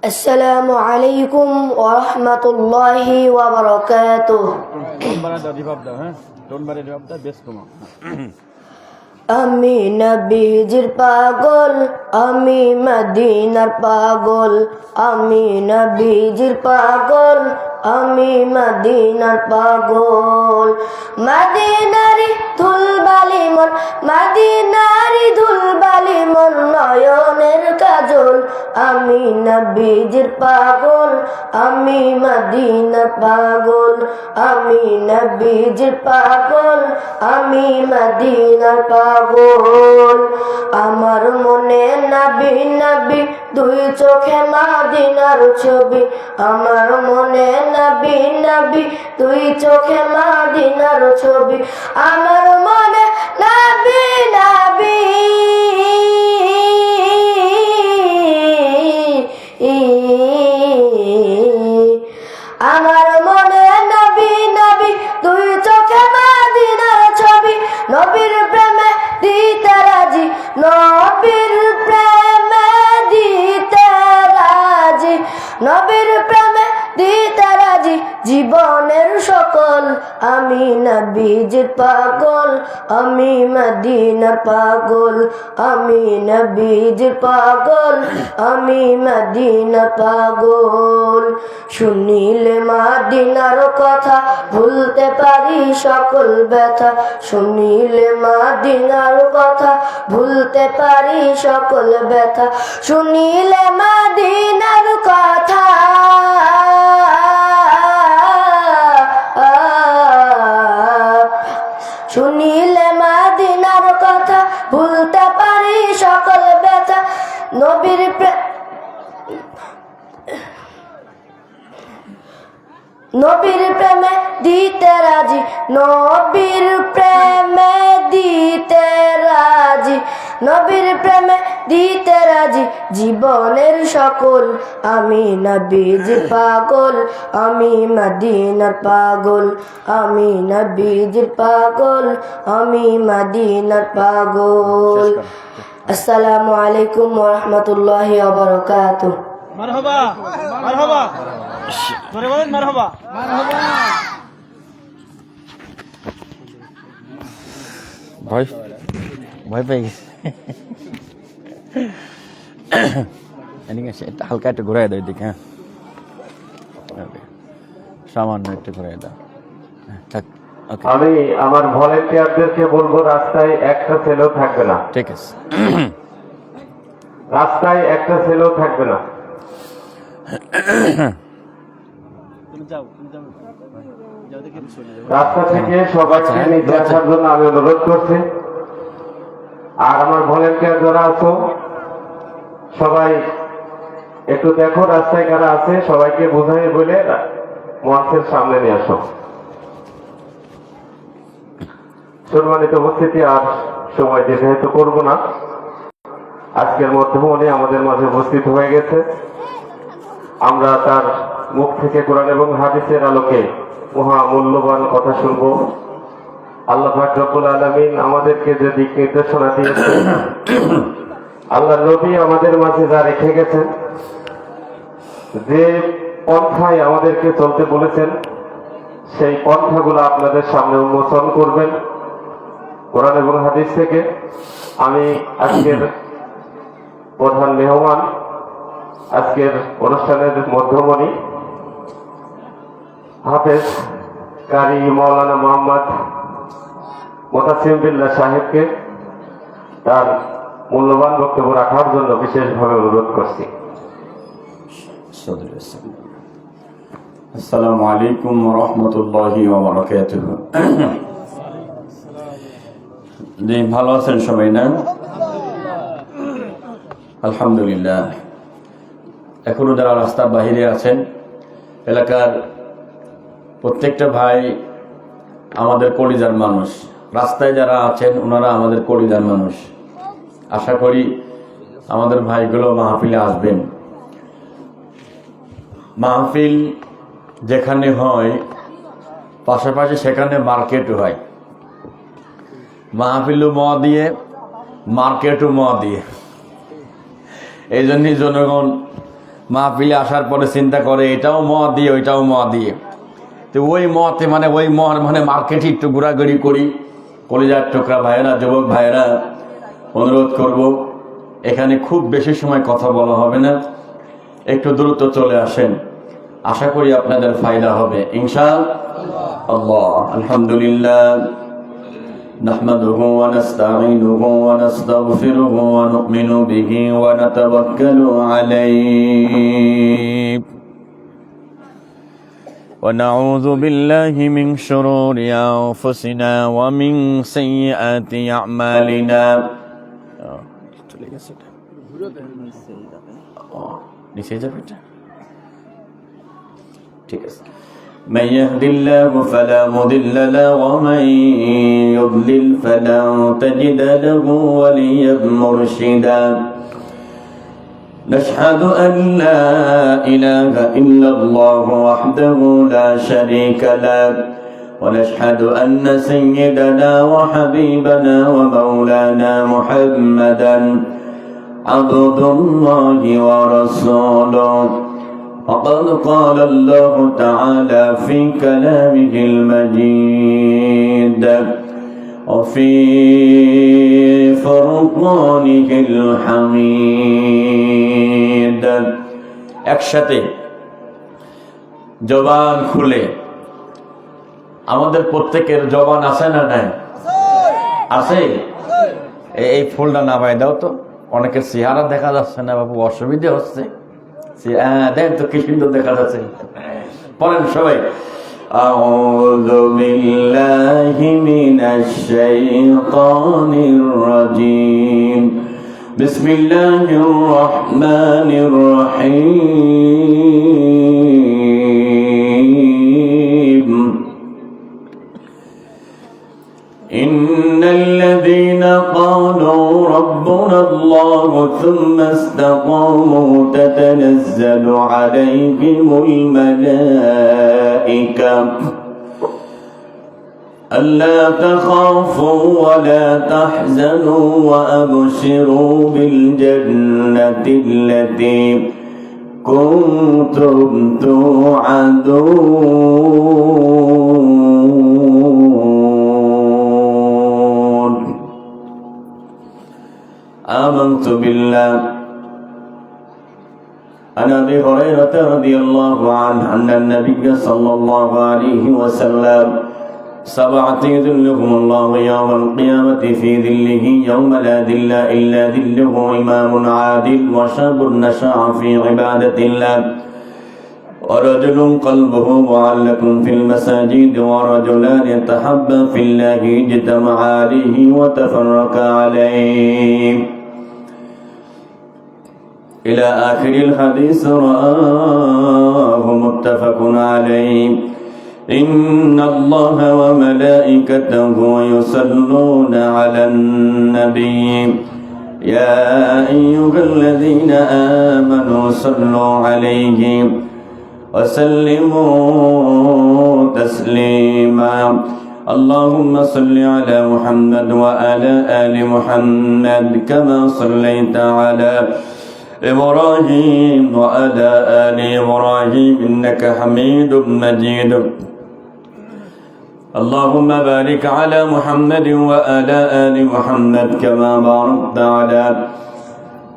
السلام عليكم ورحمة الله وبركاته. আমি নবীজির পাগল, আমি মদিনার পাগল, আমি নবীজির পাগল, আমি মদিনার পাগল। মদিনারি ধুলবালি মন, মদিনারি ধুলবালি মন, নয়নের কাজল। আমি নবীজির পাগল, আমি মদিনার পাগল, আমি নবীজির পাগল, আমি মদিনার পাগল। আমার মনে নবী নবী, দুই চোখে মদিনার ছবি। আমার মনে নবী নবী, দুই চোখে মদিনার ছবি। আমার মনে নবী নবী, আমার মনে নবী নবী, দুই চোখে মদিনার ছবি। নবীর প্রেমে দিতে রাজি, নবীর প্রেমে দিতে রাজি, নবীর প্রেমে দিতে রাজি জীবনের সকল। আমি নবীজির পাগল, আমি মদিনার পাগল, আমি নবীজির পাগল, আমি মদিনার পাগল। শুনিলে মদিনার কথা ভুলতে পারি সকল ব্যথা, শুনিলে মদিনার কথা ভুলতে পারি সকল ব্যথা, শুনিলে মদিনার কথা শুনিলে মদিনার কথা ভুলতে পারি সকল ব্যথা। নবীর নবীর প্রেমে দিতে রাজি, নবীর প্রেমে দিতে রাজি, নবীর প্রেমে দিতে রাজি জীবনের সকল। আমি নবীজির পাগল, আমি মদিনার পাগল, আমি নবীজির পাগল, আমি মদিনার পাগল। আসসালামু আলাইকুম ওয়া রাহমাতুল্লাহি ওয়া বারাকাতুহু। মারহাবা মারহাবা, জোরে বলেন মারহাবা মারহাবা। ভয় ভয় পেয়ে গেছে। এটা হালকা একটু ঘুরাই দাও এদিকে। হ্যাঁ, সামান্য একটু ঘুরাই দাও। থাক, আমি আমার ভলেন্টিয়ারদেরকে বলবো রাস্তায় একটা ছেলেও থাকবে না। ঠিক আছে, রাস্তায় একটা ছেলেও থাকবে না। রাস্তা থেকে সবাইকে নিচে আসার জন্য আমি অনুরোধ করছি। আর আমার ভলেন্টিয়ার যারা আছো সবাই একটু দেখো রাস্তায় কারা আছে, সবাইকে বোঝাই বলে মঞ্চের সামনে নিয়ে আসো। সম্মানিত উপস্থিতি, আর সময় যেহেতু করবো না, আজকের মধ্যমণি আমাদের মাঝে উপস্থিত হয়ে গেছে। আমরা তার মুখ থেকে কোরআন এবং হাদিসের আলোকে মহা মূল্যবান কথা শুনব। আল্লাহ পাক রব্বুল আলামিন আমাদেরকে যে দিক নির্দেশনা দিয়েছেন, আল্লাহ নবী আমাদের মাঝে যা রেখে গেছেন, যে পন্থায় আমাদেরকে চলতে বলেছেন, সেই পন্থাগুলো আপনাদের সামনে উন্মোচন করবেন কোরআন এবং হাদিস থেকে। আমি আজকের প্রধান মেহমান, আজকের অনুষ্ঠানের মধ্যমণি হাফেজ কারি মাওলানা মোহাম্মদ মোতাসিম বিল্লাহ সাহেবকে তার মূল্যবান বক্তব্য রাখার জন্য বিশেষভাবে অনুরোধ করছি। আসসালামু আলাইকুম ওয়া রাহমাতুল্লাহি ওয়া বারাকাতুহু। জি, ভালো আছেন সবাই না? আলহামদুলিল্লাহ। এখনো যারা রাস্তার বাহিরে আছেন, এলাকার প্রত্যেকটা ভাই আমাদের কলিজার মানুষ। রাস্তায় যারা আছেন ওনারা আমাদের কলিজার মানুষ। আশা করি আমাদের ভাইগুলো মাহফিলে আসবেন। মাহফিল যেখানে হয় পাশাপাশি সেখানে মার্কেটও হয়। মাহফিলও ম দিয়ে, মার্কেটও ম দিয়ে। এই জন্যই জনগণ মাহফিলে আসার পরে চিন্তা করে এটাও মদ দিয়ে ওইটাও মদ দিয়ে। তো ওই মতে মানে ওই মানে মার্কেটে একটু ঘোরাঘুরি করি। কলিজার টুকরা ভাইয়েরা, যুবক ভাইয়েরা, অনুরোধ করব, এখানে খুব বেশি সময় কথা বলা হবে না, একটু দ্রুত চলে আসেন, আশা করি আপনাদের ফায়দা হবে ইনশাআল্লাহ। আলহামদুলিল্লাহ نحمده ونستعينه ونستغفره ونؤمن به ونتوكل عليه ونعوذ بالله من شرور أنفسنا ومن سيئات أعمالنا من يهد الله فلا مضل له ومن يضلل فلن تجد له وليا مرشدا نشهد أن لا إله إلا الله وحده لا شريك له ونشهد أن سيدنا وحبيبنا ومولانا محمدا عبد الله ورسوله وقد قال الله تعالى في كلامه المجيد وفي فرقانه الحميد একসাথে জবান খুলে, আমাদের প্রত্যেকের জবান আছে না নাই? আছে। এই ফুলটা নামাই দাও তো, অনেকের চেহারা দেখা যাচ্ছে না বাবু, অসুবিধা হচ্ছে। দেখ তো কি সুন্দর দেখা যাচ্ছে। পড়েন সবাই, আউযু বিল্লাহি মিনাশ শাইতানির রাজীম, বিসমিল্লাহির রহমানির রহিম। ইন্নাল্লাযীনা ক্বালু ربنا الله ثم استقاموا تتنزل عليهم الملائكة ألا تخافوا ولا تحزنوا وأبشروا بالجنة التي كنتم توعدون. آمنت بالله. عن أبي هريرة رضي الله عنه أن النبي صلى الله عليه وسلم سبعة يذلهم الله يوم القيامة في ذله يوم لا ذل إلا ذله إمام عادل وشاب نشأ في عبادة الله ورجل قلبه معلق في المساجد ورجلان يتحبا في الله اجتمعا عليه وتفرقا عليه إلى آخر الحديث، رواه متفق عليه. إن الله وملائكته يصلون على النبي يا أيها الذين آمنوا صلوا عليه وسلموا تسليما. اللهم صل على محمد وعلى آل محمد كما صليت على إبراهيم وعلى آل إبراهيم إنك حميد مجيد. اللهم بارك على محمد وعلى آل محمد كما باركت على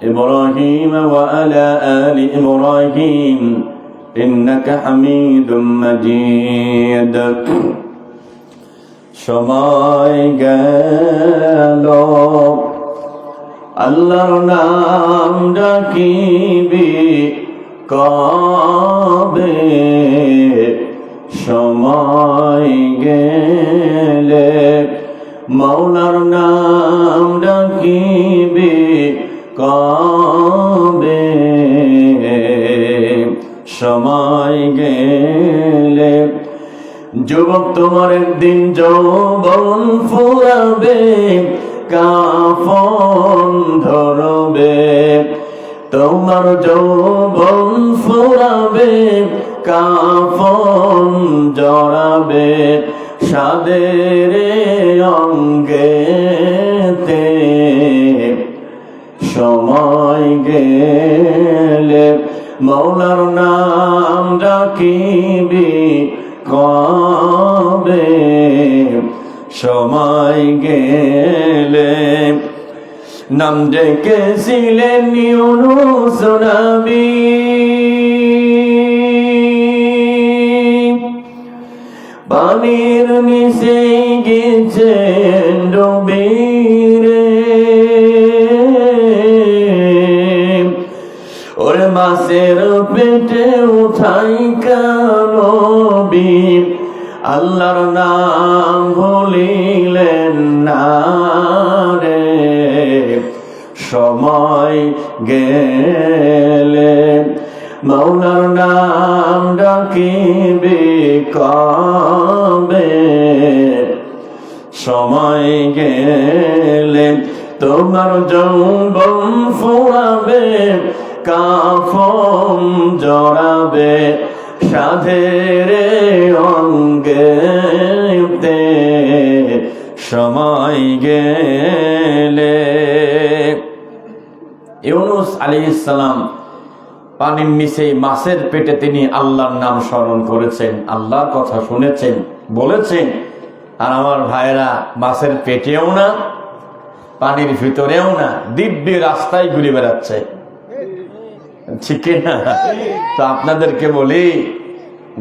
إبراهيم وعلى آل إبراهيم إنك حميد مجيد. সময় গেল আল্লাহর নাম ডাকিবি কবে, সময় গেলে মাওলার নাম ডাকিবি কবে, সময় গেলে যুবক তোমার একদিন যৌবন ফুরাবে, কাফন ধরবে, তোমার যৌবন ফুরাবে, কাফন জড়াবে সাদের অঙ্গেতে, সময় গেলে মৌলার নাম ডাকিবি কবে সময় গেলে নাম ডেকেছিলেন ইউনূস নবী পানির নিচে গেছেন ডুবে রে ওরে মাছের পেটে উঠাই নবী আল্লাহর নাম ভুলিলেন না রে সময় গেলে মৌলার নাম ডাকিবে কবে সময় গেলে তোমার যৌবন ফুরাবে কাফন জড়াবে সাধের অঙ্গে সময় গেলে ইউনূস আলাইহিস সালাম পানির নিচে মাছের পেটে তিনি আল্লাহর নাম স্মরণ করেছেন, আল্লাহর কথা শুনেছেন, বলেছেন। আর আমার ভাইরা মাছের পেটেও না, পানির ভিতরেও না, দিব্যি রাস্তায় ঘুরে বেড়াচ্ছে, ঠিক না? তো আপনাদেরকে বলি,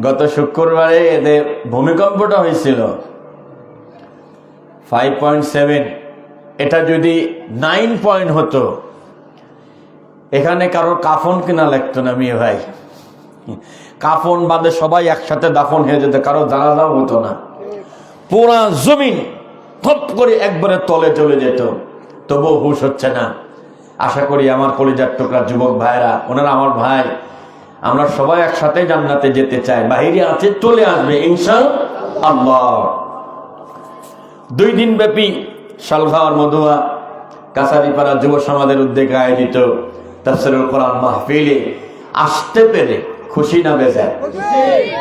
গত শুক্রবারে এদের ভূমিকম্পটা হয়েছিল 5.7, এটা যদি 9 পয়েন্ট হতো, এখানে কারোর কাফন কিনা লাগতো না মেয়ে ভাই, কাফন বাদে সবাই একসাথে দাফন হয়ে যেত, কারো জানাজাও হতো না, পুরা জমিন থপ করে একবারে তলে চলে যেত। তবুও হুশ হচ্ছে না। আশা করি আমার কলিজার টুকরা যুবক ভাইরা, ওনারা আমার ভাই, আমরা সবাই একসাথে জান্নাতে যেতে চাই। বাহিরে আছে, চলে আসবে ইনশাআল্লাহ। 2 দিন ব্যাপী সালঘাওয়ার মধুয়া কাছারিপাড়া যুব সমাজের উদ্যোগে আয়োজিত তাফসীরুল কোরআন মাহফিলে আসতে পেরে খুশি না বেজার?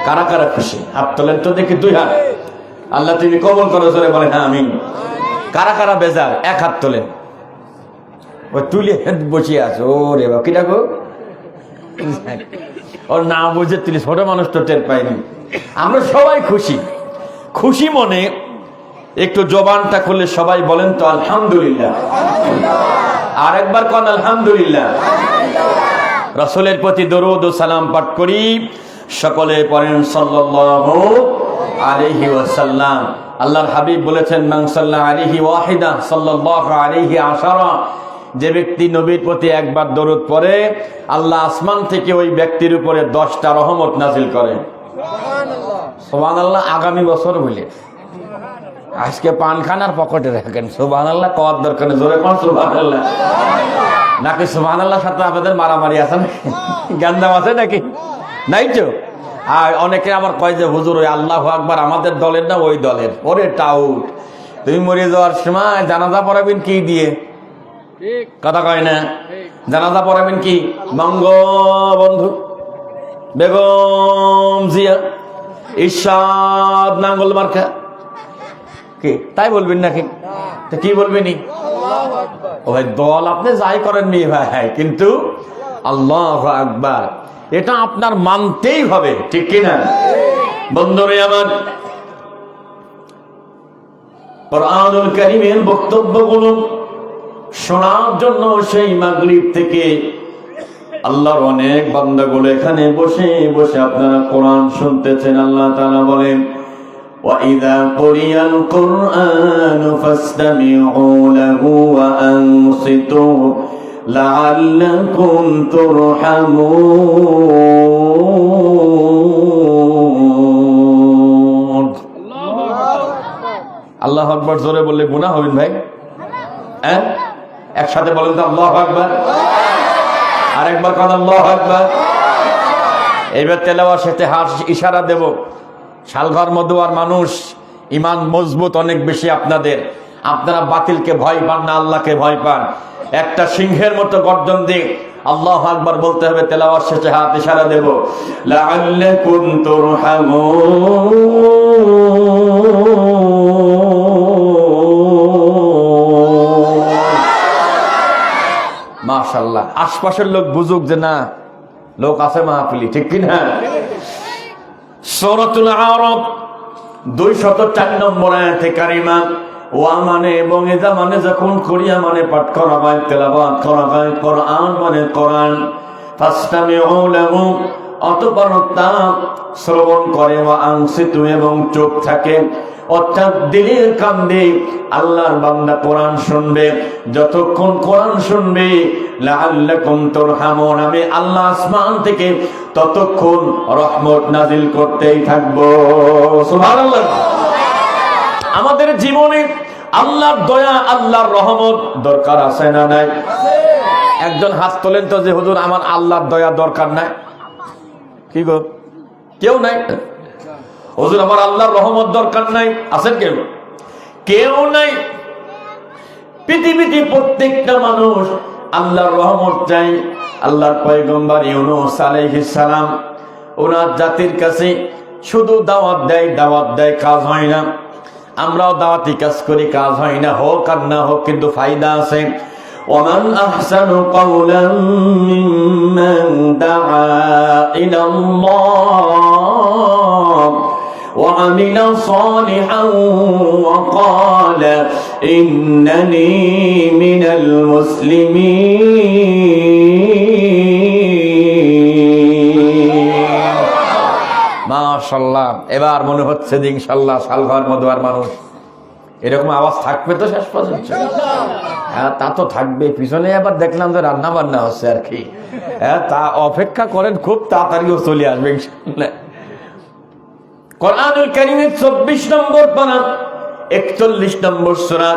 কারা কারা খুশি? হাত তোলেন তো দেখি, 2 হাত। আল্লাহ তুমি কবুল করো, জোরে বলেন আমিন। কারা কারা বেজার? 1 হাত তোলেন। ও তুলে বসিয়ে আছে, ও রে বাবা, কি ডাকো? ওর না বুঝে তিনি ছোট মানুষ তো টের পাইনি। আমরা সবাই খুশি, খুশি মনে একটু জবানটা খুলে সবাই বলেন তো আলহামদুলিল্লাহ। আর একবার কোন আলহামদুলিল্লাহ। রাসূলের প্রতি দরুদ ও সালাম পাঠ করি, সকলে পড়েন সাল্লাল্লাহু আলাইহি ওয়াসাল্লাম। আল্লাহর হাবিব বলেছেন, মান সাল্লা আলাইহি ওয়াহিদা সাল্লাল্লাহু আলাইহি আশারা, যে ব্যক্তি নবীর প্রতি একবার দরুদ পড়ে, আল্লাহ আসমান থেকে ওই ব্যক্তির উপরে 10টা রহমত নাজিল করে। সুবহানাল্লাহ, সুবহানাল্লাহ। আগামী বছর বলে আজকে পানখানার পকেটে রাখেন, সুবহানাল্লাহ কওয়ার দরকার নেই, জোরে কোন সুবহানাল্লাহ। নাকি সুবহানাল্লাহ সাথে আপনাদের মারামারি আছে নাকি, গান্দাম আছে নাকি? নাই তো। আর অনেকে আবার কয় যে হুজুর ওই আল্লাহু আকবার আমাদের দলের না ওই দলের। ওরে টাউট, তুমি মরে যাওয়ার সময় জানাজা পড়াবেন কি দিয়ে? কথা কয় না? জানাজা পড়াবেন কি? বঙ্গবন্ধু, বেগম জিয়া, ইরশাদ নাঙ্গল মার্কা, কি তাই বলবেন নাকি? তো কি বলবেনি? ও ভাই, দল আপনি যাই করেন মেয়ে ভাই, কিন্তু আল্লাহু আকবার এটা আপনার মানতেই হবে, ঠিক কিনা? বন্ধুরে আমার, কুরআনুল কারীমের বক্তব্যগুলো শোনার জন্য সেই মাগরিব থেকে আল্লাহর অনেক বান্দাগুলো এখানে বসে বসে আপনারা কোরআন শুনতেছেন। আল্লাহ তাআলা বলেন, وَإِذَا قُرِئَ الْقُرْآنُ فَاسْتَمِعُوا لَهُ وَأَنصِتُوا لَعَلَّكُمْ تُرْحَمُونَ। আল্লাহু আকবার জোরে বললে গুনাহ হবেন ভাই? হ্যাঁ, একসাথে বলেন তো আল্লাহু আকবার। আরেকবার কথা আল্লাহু আকবার। এইবার তেলাওয়ার সাথে হাত ইশারা দেব। শালঘর মধুয়ার মানুষ, ইমান মজবুত অনেক বেশি আপনাদের। আপনারা বাতিলকে ভয় পান না, আল্লাহকে ভয় পান। একটা সিংহের মতো গর্জন দিয়ে আল্লাহু আকবার বলতে হবে, তেলাওয়ার শেষে হাত ইশারা দেব, লাআল্লাকুম তুরহামুন। মাশাআল্লাহ। আশপাশের লোক বুঝুক যে না লোক আছে মাহফিলি, ঠিক কিনা? সূরাতুল আরাফ 204 নম্বর আয়াতে কারিমা, ওয়া মানে এবং ইযা মানে যখন করিয়া মানে পাঠ করা হয়, তেলাওয়াত করা হয়, কোরআন মানে কোরআন, ফাসতামিউ লাহু অতঃপর তা শ্রবণ করে, ওয়া আনসিতু এবং চুপ থাকে, অর্থাৎ দিলের কান দিয়ে আল্লাহর বান্দা কোরআন শুনবে। যতক্ষণ কোরআন শুনবে, লাআল্লাকুম তুরহামুন, আমি আল্লাহ আসমান থেকে ততক্ষণ রহমত নাজিল করতেই থাকবো। সুবহানাল্লাহ। আমাদের জীবনে আল্লাহর দয়া, আল্লাহর রহমত দরকার আছে না নাই? একজন হাত তোলেন তো যে হুজুর আমার আল্লাহর দয়া দরকার নাই। কি গো, কেউ নাই? হুজুর আমার আল্লাহর রহমত দরকার নাই, আছেন কেউ? কেউ নাই। পৃথিবীতে প্রত্যেকটা মানুষ আল্লাহর রহমত চাই। আল্লাহর পয়গম্বর ইউনূস আলাইহিস সালাম ওনার জাতির কাছে শুধু দাওয়াত দেয়, কাজ হয় না। আমরাও দাওয়াতি কাজ করি, কাজ হয় না, হোক আর না হোক কিন্তু ফায়দা আছে। ومن أحسن قولا ممن دعا إلى الله وعمل صالحا وقال إنني من المسلمين। মাশাআল্লাহ। এবার মনে হচ্ছে যে ইনশাআল্লাহ সালঘর মধুয়ার মানুষ এরকম আওয়াজ থাকবে তো শেষ পর্যন্ত? হ্যাঁ, তা তো থাকবে। পিছনে আবার দেখলাম যে রান্না বান্না হচ্ছে আর কি। হ্যাঁ, তা অপেক্ষা করেন, খুব তাড়াতাড়িও চলে আসবে ইনশাআল্লাহ। কোরআনুল কারীমের 24 নম্বর পারা 41 নম্বর সূরা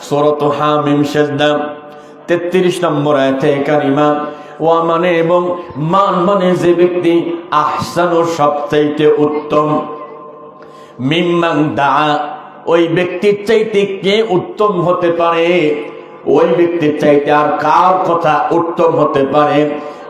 সূরাতুল হামিম সেজদা 33 নম্বর আয়াতে কারিমা, ওয়া মানে এবং মান মানে যে ব্যক্তি আহসানু সবচাইতে উত্তম, মিম্মান দাআ ওই ব্যক্তির চাইতে কে উত্তম হতে পারে? ওই ব্যক্তির চাইতে আর কার কথা উত্তম হতে পারে?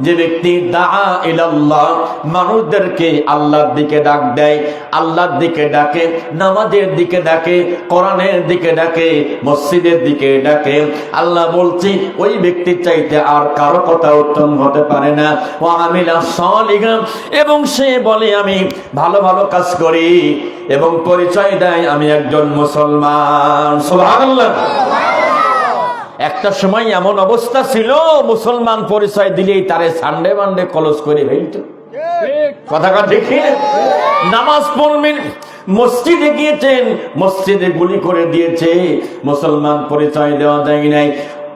যে ব্যক্তি দাআ ইলাল্লাহ, মানুষদেরকে আল্লাহর দিকে ডাক দেয়, আল্লাহর দিকে ডাকে, নামাজের দিকে ডাকে, কোরআনের দিকে ডাকে, মসজিদের দিকে ডাকে। আল্লাহ বলছি ওই ব্যক্তির চাইতে আর কারো কথা উত্তম হতে পারে না। ওয়া আমিলা সালিহান, এবং সে বলে আমি ভালো ভালো কাজ করি এবং পরিচয় দেয় আমি একজন মুসলমান। সুবহানাল্লাহ। একটা সময় এমন অবস্থা ছিল, মুসলমান পরিচয় দিলেই তারে সানডে মানডে কলস করে ফেলত। কথাটা দেখে নামাজ পড়বেন, মসজিদে গিয়েছেন, মসজিদে গুলি করে দিয়েছে, মুসলমান পরিচয় দেওয়া যায় নাই।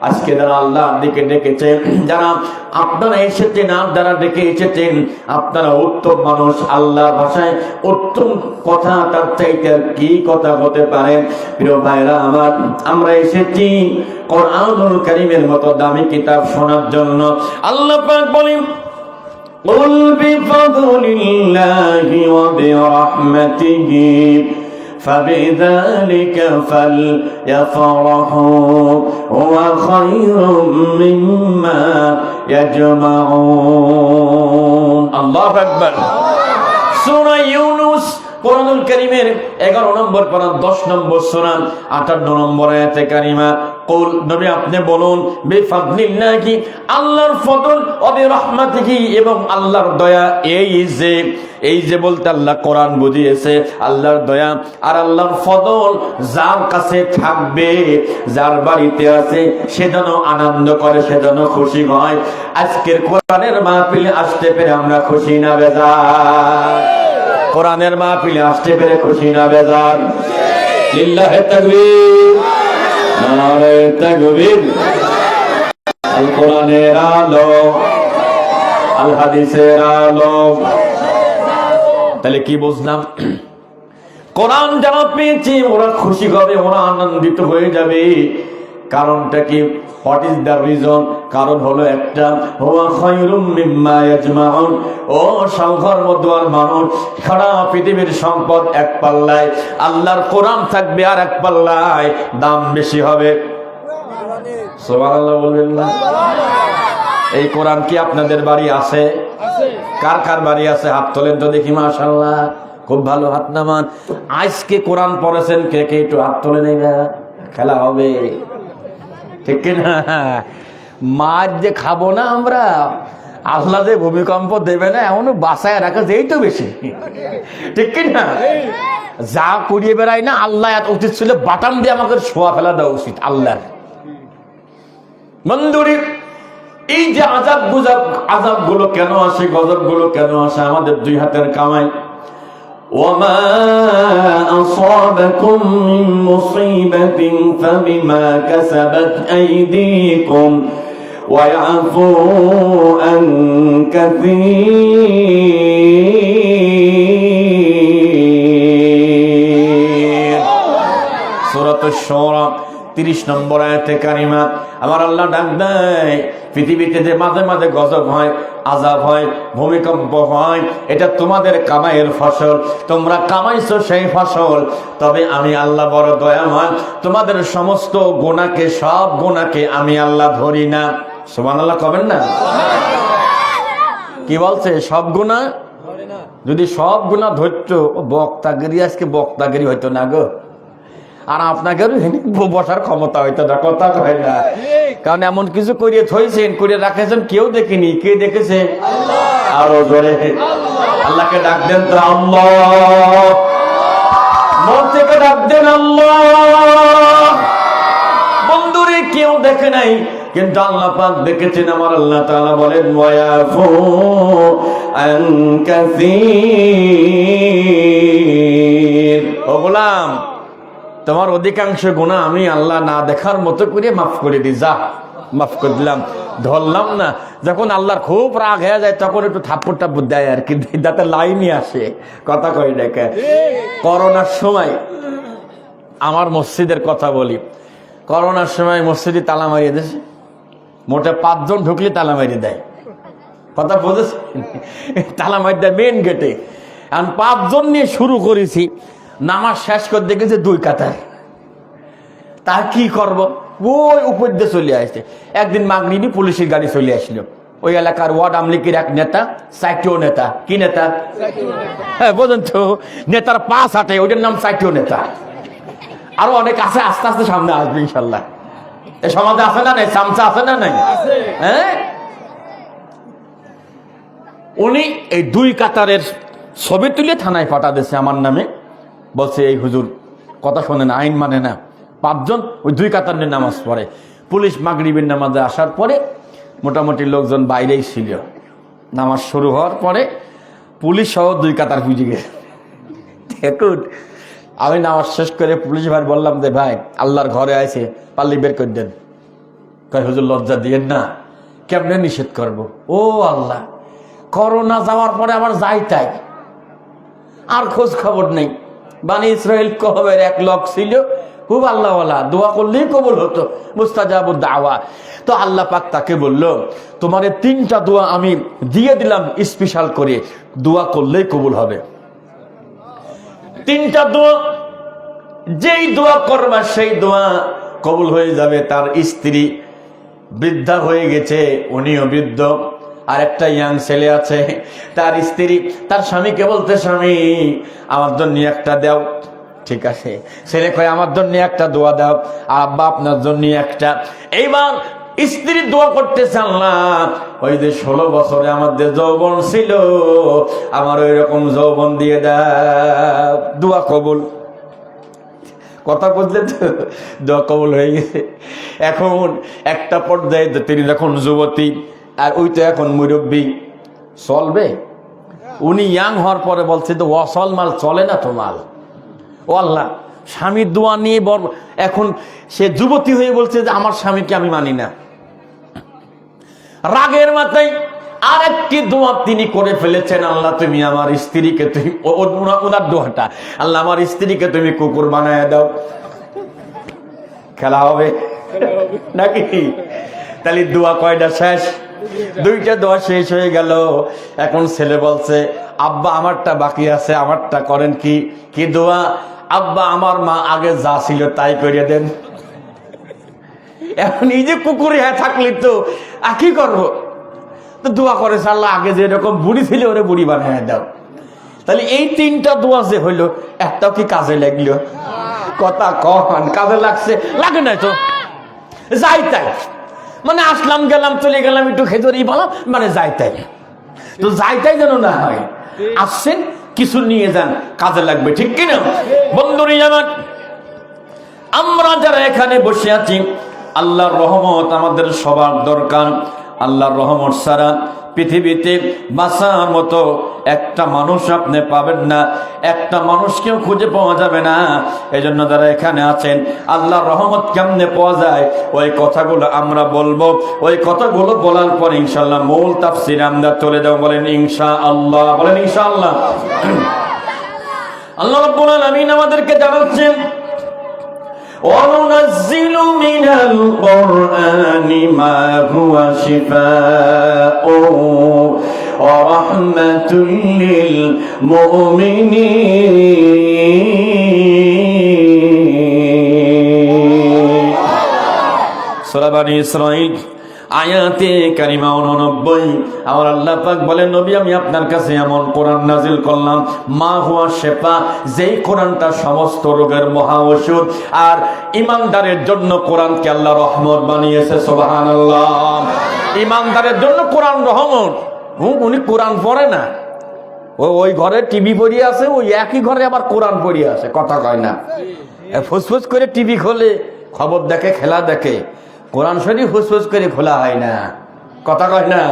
আজকে যারা আল্লাহর দিকে ডেকেছেন, যারা আপনারা এসেছেন, আপনারা ডেকে এসেছেন, আপনারা উত্তম মানুষ, আল্লাহর ভাষায় উত্তম কথা তার চাইতে আর কি কথা হতে পারে? প্রিয় ভাইরা আমার, আমরা এসেছি কোরআনুল কারীমের মতো দামি কিতাব শোনার জন্য। আল্লাহ পাক বলেন, কুল বিফাদলিল্লাহি ওয়া বিরাহমাতিহি فبذلك فليفرحوا هو خير مما يجمعون। الله أكبر। সূরা ইউনূস কোরআনুল কারীমের 11 নম্বর পারা 10 নম্বর সূরা 58 নম্বর আয়াতে কারিমা, কুল নবী আপনি বলুন, বিফাদলিল্লাহি আল্লাহর ফজল ও বিরহমাতিহি এবং আল্লাহর দয়া, এই যে বলতে আল্লাহ কোরআন বুঝিয়েছে আল্লাহর দয়া আর আল্লাহর ফজল যার কাছে থাকবে, যার বাড়িতে আছে, সে যেন আনন্দ করে, সে যেন খুশি হয়। আজকের কোরআনের মাহফিলে আসতে পেরে আমরা খুশি না বেজার? কোরআনের মাহফিলে আসতে পেরে খুশি না বেজার? লিল্লাহি তাকবীর, নারে তাকবীর। আল কোরআনের আলো, আল হাদিসের আলো। তাহলে কি বুঝলাম? কোরআন যারা পেয়েছে ওরা খুশি হবে, ওরা আনন্দিত হয়ে যাবে। কারণটা কি? What is the reason? কারণ হলো একটা, হুয়া খায়রুম মিম্মা ইয়াজমাউন। ও সংঘর মধ্যের মানুষ, সারা পৃথিবীর সম্পদ এক পাল্লায়, আল্লাহর কোরআন থাকবে আর এক পাল্লায়, দাম বেশি হবে। সুবহানাল্লাহ বলবেন না? এই কোরআন কি আপনাদের বাড়ি আছে? কার কার বাড়ি আছে? হাত তোলেন তো দেখি। মাশাআল্লাহ, খুব ভালো, হাত নামান। আজকে কোরআন পড়েছেন কে কে? একটু হাত তোলে নেই, খেলা হবে, ঠিক না? মাছ যে খাবো না আমরা, আল্লাহ যে ভূমিকম্প দেবে না এমনও বাসায় রাখা যেই তো বেশি, ঠিক কি না? যা করিয়ে বেড়াই না, আল্লাহ এত উচিত ছিল বাটাম দিয়ে আমাকে শোয়া ফেলা দেওয়া উচিত আল্লাহ। বন্ধুরি, এই যে আযাব গুলো কেন আসে, গজব গুলো কেন আসে? আমাদের দুই হাতের কামাই। وما أصابكم من مصيبة فبما كسبت أيديكم ويعفو عن كثير। সূরাত আশ-শুরা 30 নম্বর আয়াতে কারিমা আমার আল্লাহ ডাক দেয়, পৃথিবীতে যে মাঝে মাঝে গজব হয়, আযাব হয়, ভূমিকম্প হয়, এটা তোমাদের কামাইয়ের ফসল, তোমরা কামাইছো সেই ফসল। তবে আমি আল্লাহ বড় দয়াময়, তোমাদের সমস্ত গুনাহকে, সব গুনাহকে আমি আল্লাহ ধরি না। সুবহানাল্লাহ কবেন না? কি বলছে? সব গুনাহ? যদি সব গুনাহ ধরতো, বক্তাগিরি আজকে বক্তাগিরি হইতো না গো, আর আপনাকে বসার ক্ষমতা হইতো না, কথা হয় না। কারণ এমন কিছু করিয়ে থইছেন, করে রাখেছেন, কেউ দেখেনি। কে দেখেছে? আরো জোরে আল্লাহকে ডাক দেন তো, আল্লাহ। মন থেকে ডাক দেন, আল্লাহ। বন্ধুরে, কেউ দেখে নাই, কিন্তু আল্লাহ পাক দেখেছেন। আমার আল্লাহ তাআলা বলেন, ওয়ায়াফু আন কাসীর। ও গোলাম, তোমার অধিকাংশ গুনাহ আমি আল্লাহ না দেখার মতো করে মাফ করে দিই। যা, মাফ করে দিলাম, ধরলাম না। যখন আল্লাহর খুব রাগ হয়ে যায়, তখন একটু থাপ্পড় টাপ্পড় দেয় আর কি, যাতে লাইনই আসে, কথা কই দেখে। করোনার সময় আমার মসজিদের কথা বলি, করোনার সময় মসজিদে তালা মারিয়ে দিয়েছে, মোটে 5 জন ঢুকলে তালা মারিয়ে দেয়, কথা বুঝেছে? তালা মারিয়ে দেয় মেন গেটে। আর 5 জন নিয়ে শুরু করেছি, নামাজ শেষ করে দেখেছে 2 কাতার। তা কি করব? ওই উপর দিয়ে চলে আসছে। একদিন মাগরিবি পুলিশের গাড়ি চলে আসলো, ওই এলাকার ওয়ার্ড আমলিকের এক নেতা, সাইটিও নেতা। কি নেতা? হ্যাঁ, বোঝেন তো, নেতার পাশ হাঁটে, ওইটার নাম সাইটিও নেতা। আরো অনেক আছে, আস্তে আস্তে সামনে আসবে ইনশাল্লাহ। এ সমাজে আছে না নাই? চামচা আছে না নাই? হ্যাঁ, উনি এই 2 কাতারের ছবি তুলে থানায় পাঠা দিয়েছে আমার নামে। বলছে, এই হুজুর কথা শোনে না, আইন মানে না। 5 জন ওই 2 কাতারের নামাজ পড়ে। পুলিশ মাগরিবের নামাজে আসার পরে মোটামুটি লোকজন বাইরেই ছিল। নামাজ শুরু হওয়ার পরে পুলিশ সহ 2 কাতার পুজে গেছে। দেখুন, আমি নামাজ শেষ করে পুলিশ ভাই বললাম যে, ভাই আল্লাহর ঘরে আছে, পাল্লি বের করে দেন। কয়, হুজুর লজ্জা দিয়েন না। কেমনে নিষেধ করব? ও আল্লাহ, করোনা যাওয়ার পরে আবার যাই তাই, আর খোঁজ খবর নেই। বানি ইসরাইল কওমের এক লোক ছিল, খুব আল্লাহওয়ালা, দোয়া করলেই কবুল হতো, মুস্তাজাবুদ দাওয়া। তো আল্লাহ পাক তাকে বলল, তোমার 3টা দোয়া আমি দিয়ে দিলাম স্পেশাল করে, দোয়া করলেই কবুল হবে। 3টা দোয়া, যেই দোয়া করবা সেই দোয়া কবুল হয়ে যাবে। তার স্ত্রী বৃদ্ধা হয়ে গেছে, উনিও বৃদ্ধ, আর একটা ইয়াং ছেলে আছে। তার স্ত্রী তার স্বামীকে বলতে, স্বামী আমার জন্য একটা দাও। ঠিক আছে, ছেলে কয় আমার জন্য একটা দোয়া দাও, আর আব্বা আপনার জন্য একটা। এইবার স্ত্রী দোয়া করতেছে, আল্লাহ ওই যে 16 বছরে আমাদের যৌবন ছিল, আমার ওই রকম যৌবন দিয়ে দাও। দোয়া কবুল, কথা বুঝলে তো? দোয়া কবুল হয়ে গেছে। এখন একটা পর্যায়ে তিনি যখন যুবতী, আর ওই তো এখন মুরব্বী, চলবে? উনি ইয়াং হওয়ার পরে বলছে, তো অসল মাল চলে না তো মাল। ও আল্লাহ, স্বামীর দোয়া নিয়ে এখন সে যুবতী হয়ে বলছে যে আমার স্বামীকে আমি মানি না। রাগের মাথায় আরেকটি দোয়া তিনি করে ফেলেছেন, আল্লাহ তুমি আমার স্ত্রীকে, তুমি ওনার দোয়াটা, আল্লাহ আমার স্ত্রীকে তুমি কুকুর বানায় দাও। খেলা হবে নাকি? তাহলে দোয়া কয়টা শেষ? 2টা দোয়া শেষ হয়ে গেল। এখন ছেলে বলছে, আব্বা আমারটা বাকি আছে, আমারটা করেন। কি দোয়া? আব্বা আমার মা আগে যা ছিল তাই করিয়ে দেন। এখন এই যে কুকুরে হ্যাঁ থাকলে তো কি করবো? তো দোয়া করেছে, আল্লাহ আগে যেরকম বুড়ি ছিল ওরে বুড়ি বানায় দাও। তাহলে এই 3টা দোয়া যে হইলো, একটাও কি কাজে লাগলো? কথা কন, কাজে লাগছে? লাগে না তো, যাই তাই। মানে আসলাম গেলাম চলে গেলাম একটু খেজুরই বললাম, মানে যাইতাই। তো যাইতাই যেন না হয়, আসছেন কিছু নিয়ে যান, কাজে লাগবে, ঠিক কিনা বন্ধুরা আমার? আমরা যারা এখানে বসে আছি, আল্লাহর রহমত আমাদের সবার দরকার। আল্লাহর রহমত ছাড়া পৃথিবীতে বাঁচার মতো একটা মানুষ আপনি পাবেন না, একটা মানুষকেও খুঁজে পাওয়া যাবে না। এই জন্য যারা এখানে আছেন, আল্লাহর রহমত কেমনে পাওয়া যায় ওই কথাগুলো আমরা বলবো। ওই কথাগুলো বলার পর ইনশাআল্লাহ মূল তাফসিরে আমরা চলে যাব। বলেন ইনশাআল্লাহ, বলেন ইনশাআল্লাহ। আল্লাহ রাব্বুল আলামিন আমাদেরকে জানাচ্ছেন, وَنُنَزِّلُ مِنَ الْقُرْآنِ مَا هُوَ شِفَاءٌ وَرَحْمَةٌ لِّلْمُؤْمِنِينَ। সূরা বনী ইসরাঈল আয়াতে কারিমা 89। আমার আল্লাহ পাক বলেন, নবী আমি আপনার কাছে এমন কোরআন নাজিল করলাম, মা হুয়া শিফা, যেই কোরআনটা সমস্ত রোগের মহা ঔষধ। আর ইমানদারের জন্য কোরআনকে আল্লাহ রহমত বানিয়েছে, সুবহানাল্লাহ। ইমানদারের জন্য কোরআন রহমত। উনি কোরআন পড়ে না, ওই ঘরে টিভি পড়িয়ে আছে, ওই একই ঘরে আবার কোরআন পড়িয়ে আছে, কথা কয় না। ফুসফুস করে টিভি খোলে, খবর দেখে, খেলা দেখে, কোরআন শরীফ ফুসফুস করে খোলা হয় না, কথা কয় না।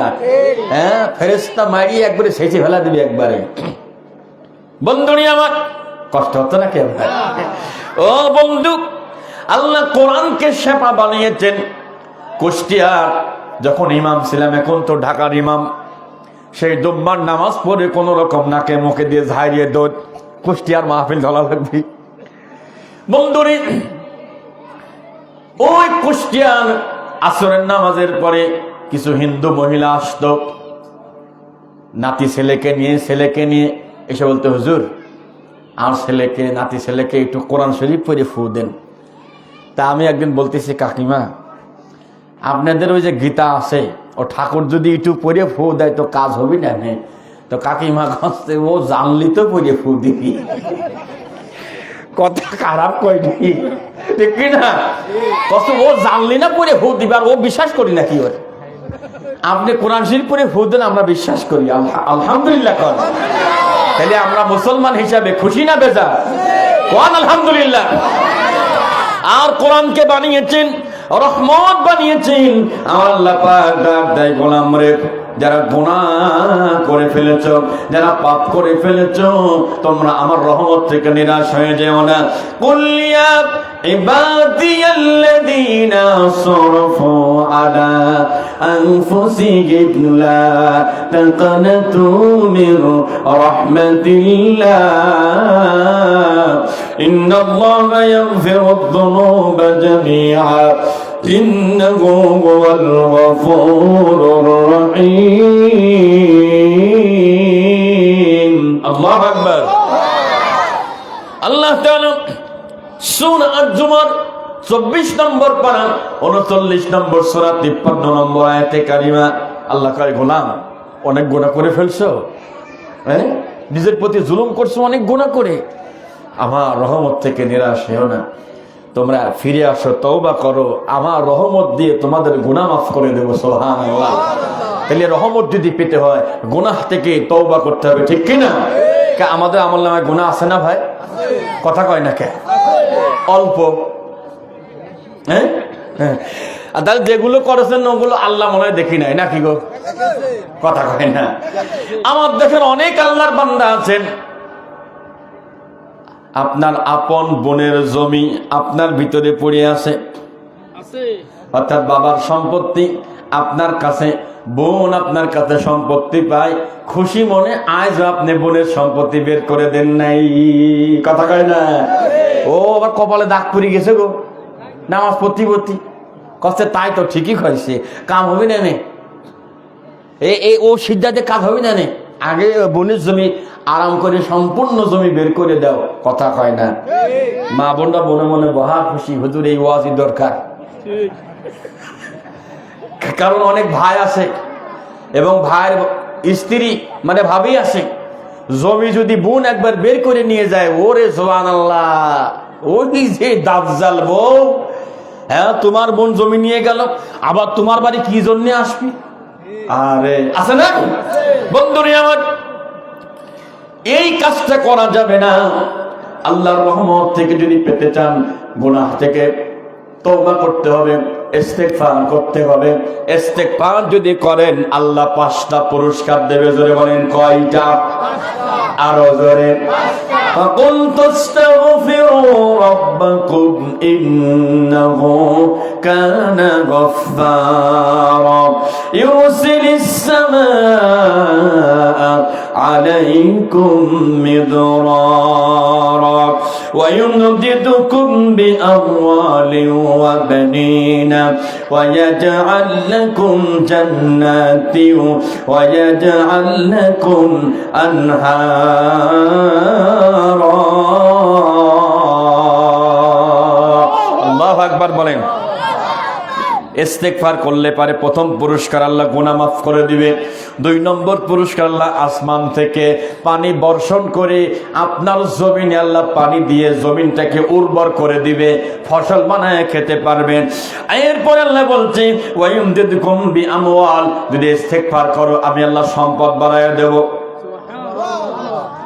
হ্যাঁ, ফেরেশতা মারিয়ে একবারে সেচে ফেলা দিবি একবারে। বন্ধুনি আমার কষ্ট হতো না কেউ? ও বন্ধু, আল্লাহ কোরআনকে শেফা বানিয়েছেন। কুষ্টিয়ার যখন ইমাম ছিলাম, এখন তো ঢাকার ইমাম, সেই জুম্মার নামাজ পড়ে কোন রকম নাকে মুখে দিয়ে ঝাড়িয়ে দোদ কুষ্টিয়ার মাহফিল ধরা লাগবে। বন্ধুরি, ওই কুষ্টিয়ার আসরের নামাজের পরে কিছু হিন্দু মহিলা আসতো, নাতি ছেলেকে নিয়ে এসে বলতে, হুজুর আমার ছেলেকে, নাতি ছেলেকে একটু কোরআন শরীফ পড়ে ফু দেন। তা আমি একদিন বলতেছি, কাকিমা আপনাদের ওই যে গীতা আছে, ও ঠাকুর যদি একটু পড়ে ফু দেয় তো কাজ হবে না? তো কাকিমা কাছে, ও জানলি তো পড়ে ফু দিবি, কথা খারাপ কয়নি, ঠিক না? ও জানলি না পড়ে ফু দিবি, আর ও বিশ্বাস করি নাকি ওর? আপনি কোরআন শরীফ পড়ে ফু দেন, আমরা বিশ্বাস করি, আলহামদুলিল্লাহ কর। তাহলে আমরা মুসলমান হিসাবে খুশি না বেজা? কোন আলহামদুলিল্লাহ। আর কোরআনকে বানিয়েছেন, রহমত বানিয়েছেন। আমার আল্লাহ পাক ডাক দেয়, গোলাম রে, যারা গুনাহ করে ফেলেছো, যারা পাপ করে ফেলেছো, তোমরা আমার রহমত থেকে নিরাশ হয়ে যেও না। কুল ইয়া ইবাদিয়াল্লাযীনা আসরাফু আলা আনফুসিহিম লা তাকনাতু মির রাহমাতিল্লাহ ইন্নাল্লাহা ইয়াগফিরুদ যুনুবা জামিআ ইন্নাহু হুয়াল গফুরুর রহিম। আল্লাহু আকবার। আল্লাহ তাআলা সূরা আজ-জুমার 24 নম্বর পারা 39 নম্বর সূরা 53 নম্বর আয়াতে কারিমা আল্লাহ কয়, গোলাম অনেক গুনাহ করে ফেলছো, হ্যাঁ, নিজের প্রতি জুলুম করছো অনেক গুনাহ করে, আমার রহমত থেকে নিরাশ হও না, তোমরা ফিরে আসো, তওবা করো, আমার রহমত দিয়ে তোমাদের গুনাহ মাফ করে দেব। সুবহানাল্লাহ। তাহলে রহমত যদি পেতে হয় গুনাহ থেকে তওবা করতে হবে, ঠিক কিনা? আমাদের আমলনামায় গুনাহ আছে না ভাই? কথা কয় না কে? অল্প, হ্যাঁ। আর তাহলে যেগুলো করেছেন ওগুলো আল্লাহ মনে হয় দেখি নাই, নাকি গো? কথা কয় না। আমার দেখেন অনেক আল্লাহর বান্দা আছেন, আপনার আপন বোনের জমি আপনার ভিতরে পড়ে আছে, অর্থাৎ বাবার সম্পত্তি আপনার কাছে, বোন আপনার কাছে সম্পত্তি পায়, খুশি মনে আজ আপনি বোনের সম্পত্তি বের করে দেন নাই, কথা কয় না? ও আবার কপালে দাগ পড়ে গেছে গো, নামাজ প্রতিপত্তি কষ্টে, তাই তো ঠিকই হয়েছে, কাম হবে না নে, ও সিদ্ধাতে কাজ হবে না নে, আগে বোনের জমি আরাম করে সম্পূর্ণ জমি বের করে দাও, কথা কয় না? মা বোনরা মনে মনে বহা খুশি, হুজুর এই ওয়াজই দরকার। কারণ অনেক ভাই আছে এবং ভাইয়ের স্ত্রী মানে ভাবি আছে, জমি যদি বোন একবার বের করে নিয়ে যায়, ওরে সুবহানাল্লাহ, ওই যে দাজ্জাল বউ হ্যাঁ, তোমার বোন জমি নিয়ে গেল, আবার তোমার বাড়ি কি জন্য আসবি? আরে আছে না বন্ধুরে আমার, এই কাজটা করা যাবে না। আল্লাহর রহমত থেকে যদি পেতে চান, গুনাহ থেকে তওবা করতে হবে, ইস্তেগফার করতে হবে। ইস্তেগফার যদি করেন আল্লাহ 5টা পুরস্কার দেবে। জোরে বলেন কয়টা? আরো জোরে। فَقُلْتُ اسْتَغْفِرُوا رَبَّكُمْ إِنَّهُ كَانَ غَفَّارًا يُرْسِلِ السَّمَاءَ عَلَيْكُمْ مِدْرَارًا وَيُمْدِدْكُمْ بِأَمْوَالٍ وَبَنِينَ وَيَجْعَلْ لَكُمْ جَنَّاتٍ وَيَجْعَلْ لَكُمْ أَنْهَارًا। আল্লাহু আকবার বলেন। ইস্তেগফার করলে পারে প্রথম পুরস্কার আল্লাহ গুনাহ মাফ করে দিবে। 2 নম্বর পুরস্কার আল্লাহ আসমান থেকে পানি বর্ষণ করে আপনার জমিনে আল্লাহ পানি দিয়ে জমিনটাকে উর্বর করে দিবে, ফসল বানায় খেতে পারবেন। এরপর আল্লাহ বলছে ওয়ায়ুমদিদকুম বিআমওয়াল, যদি ইস্তেগফার করো আমি আল্লাহ সম্পদ বাড়ায় দেব।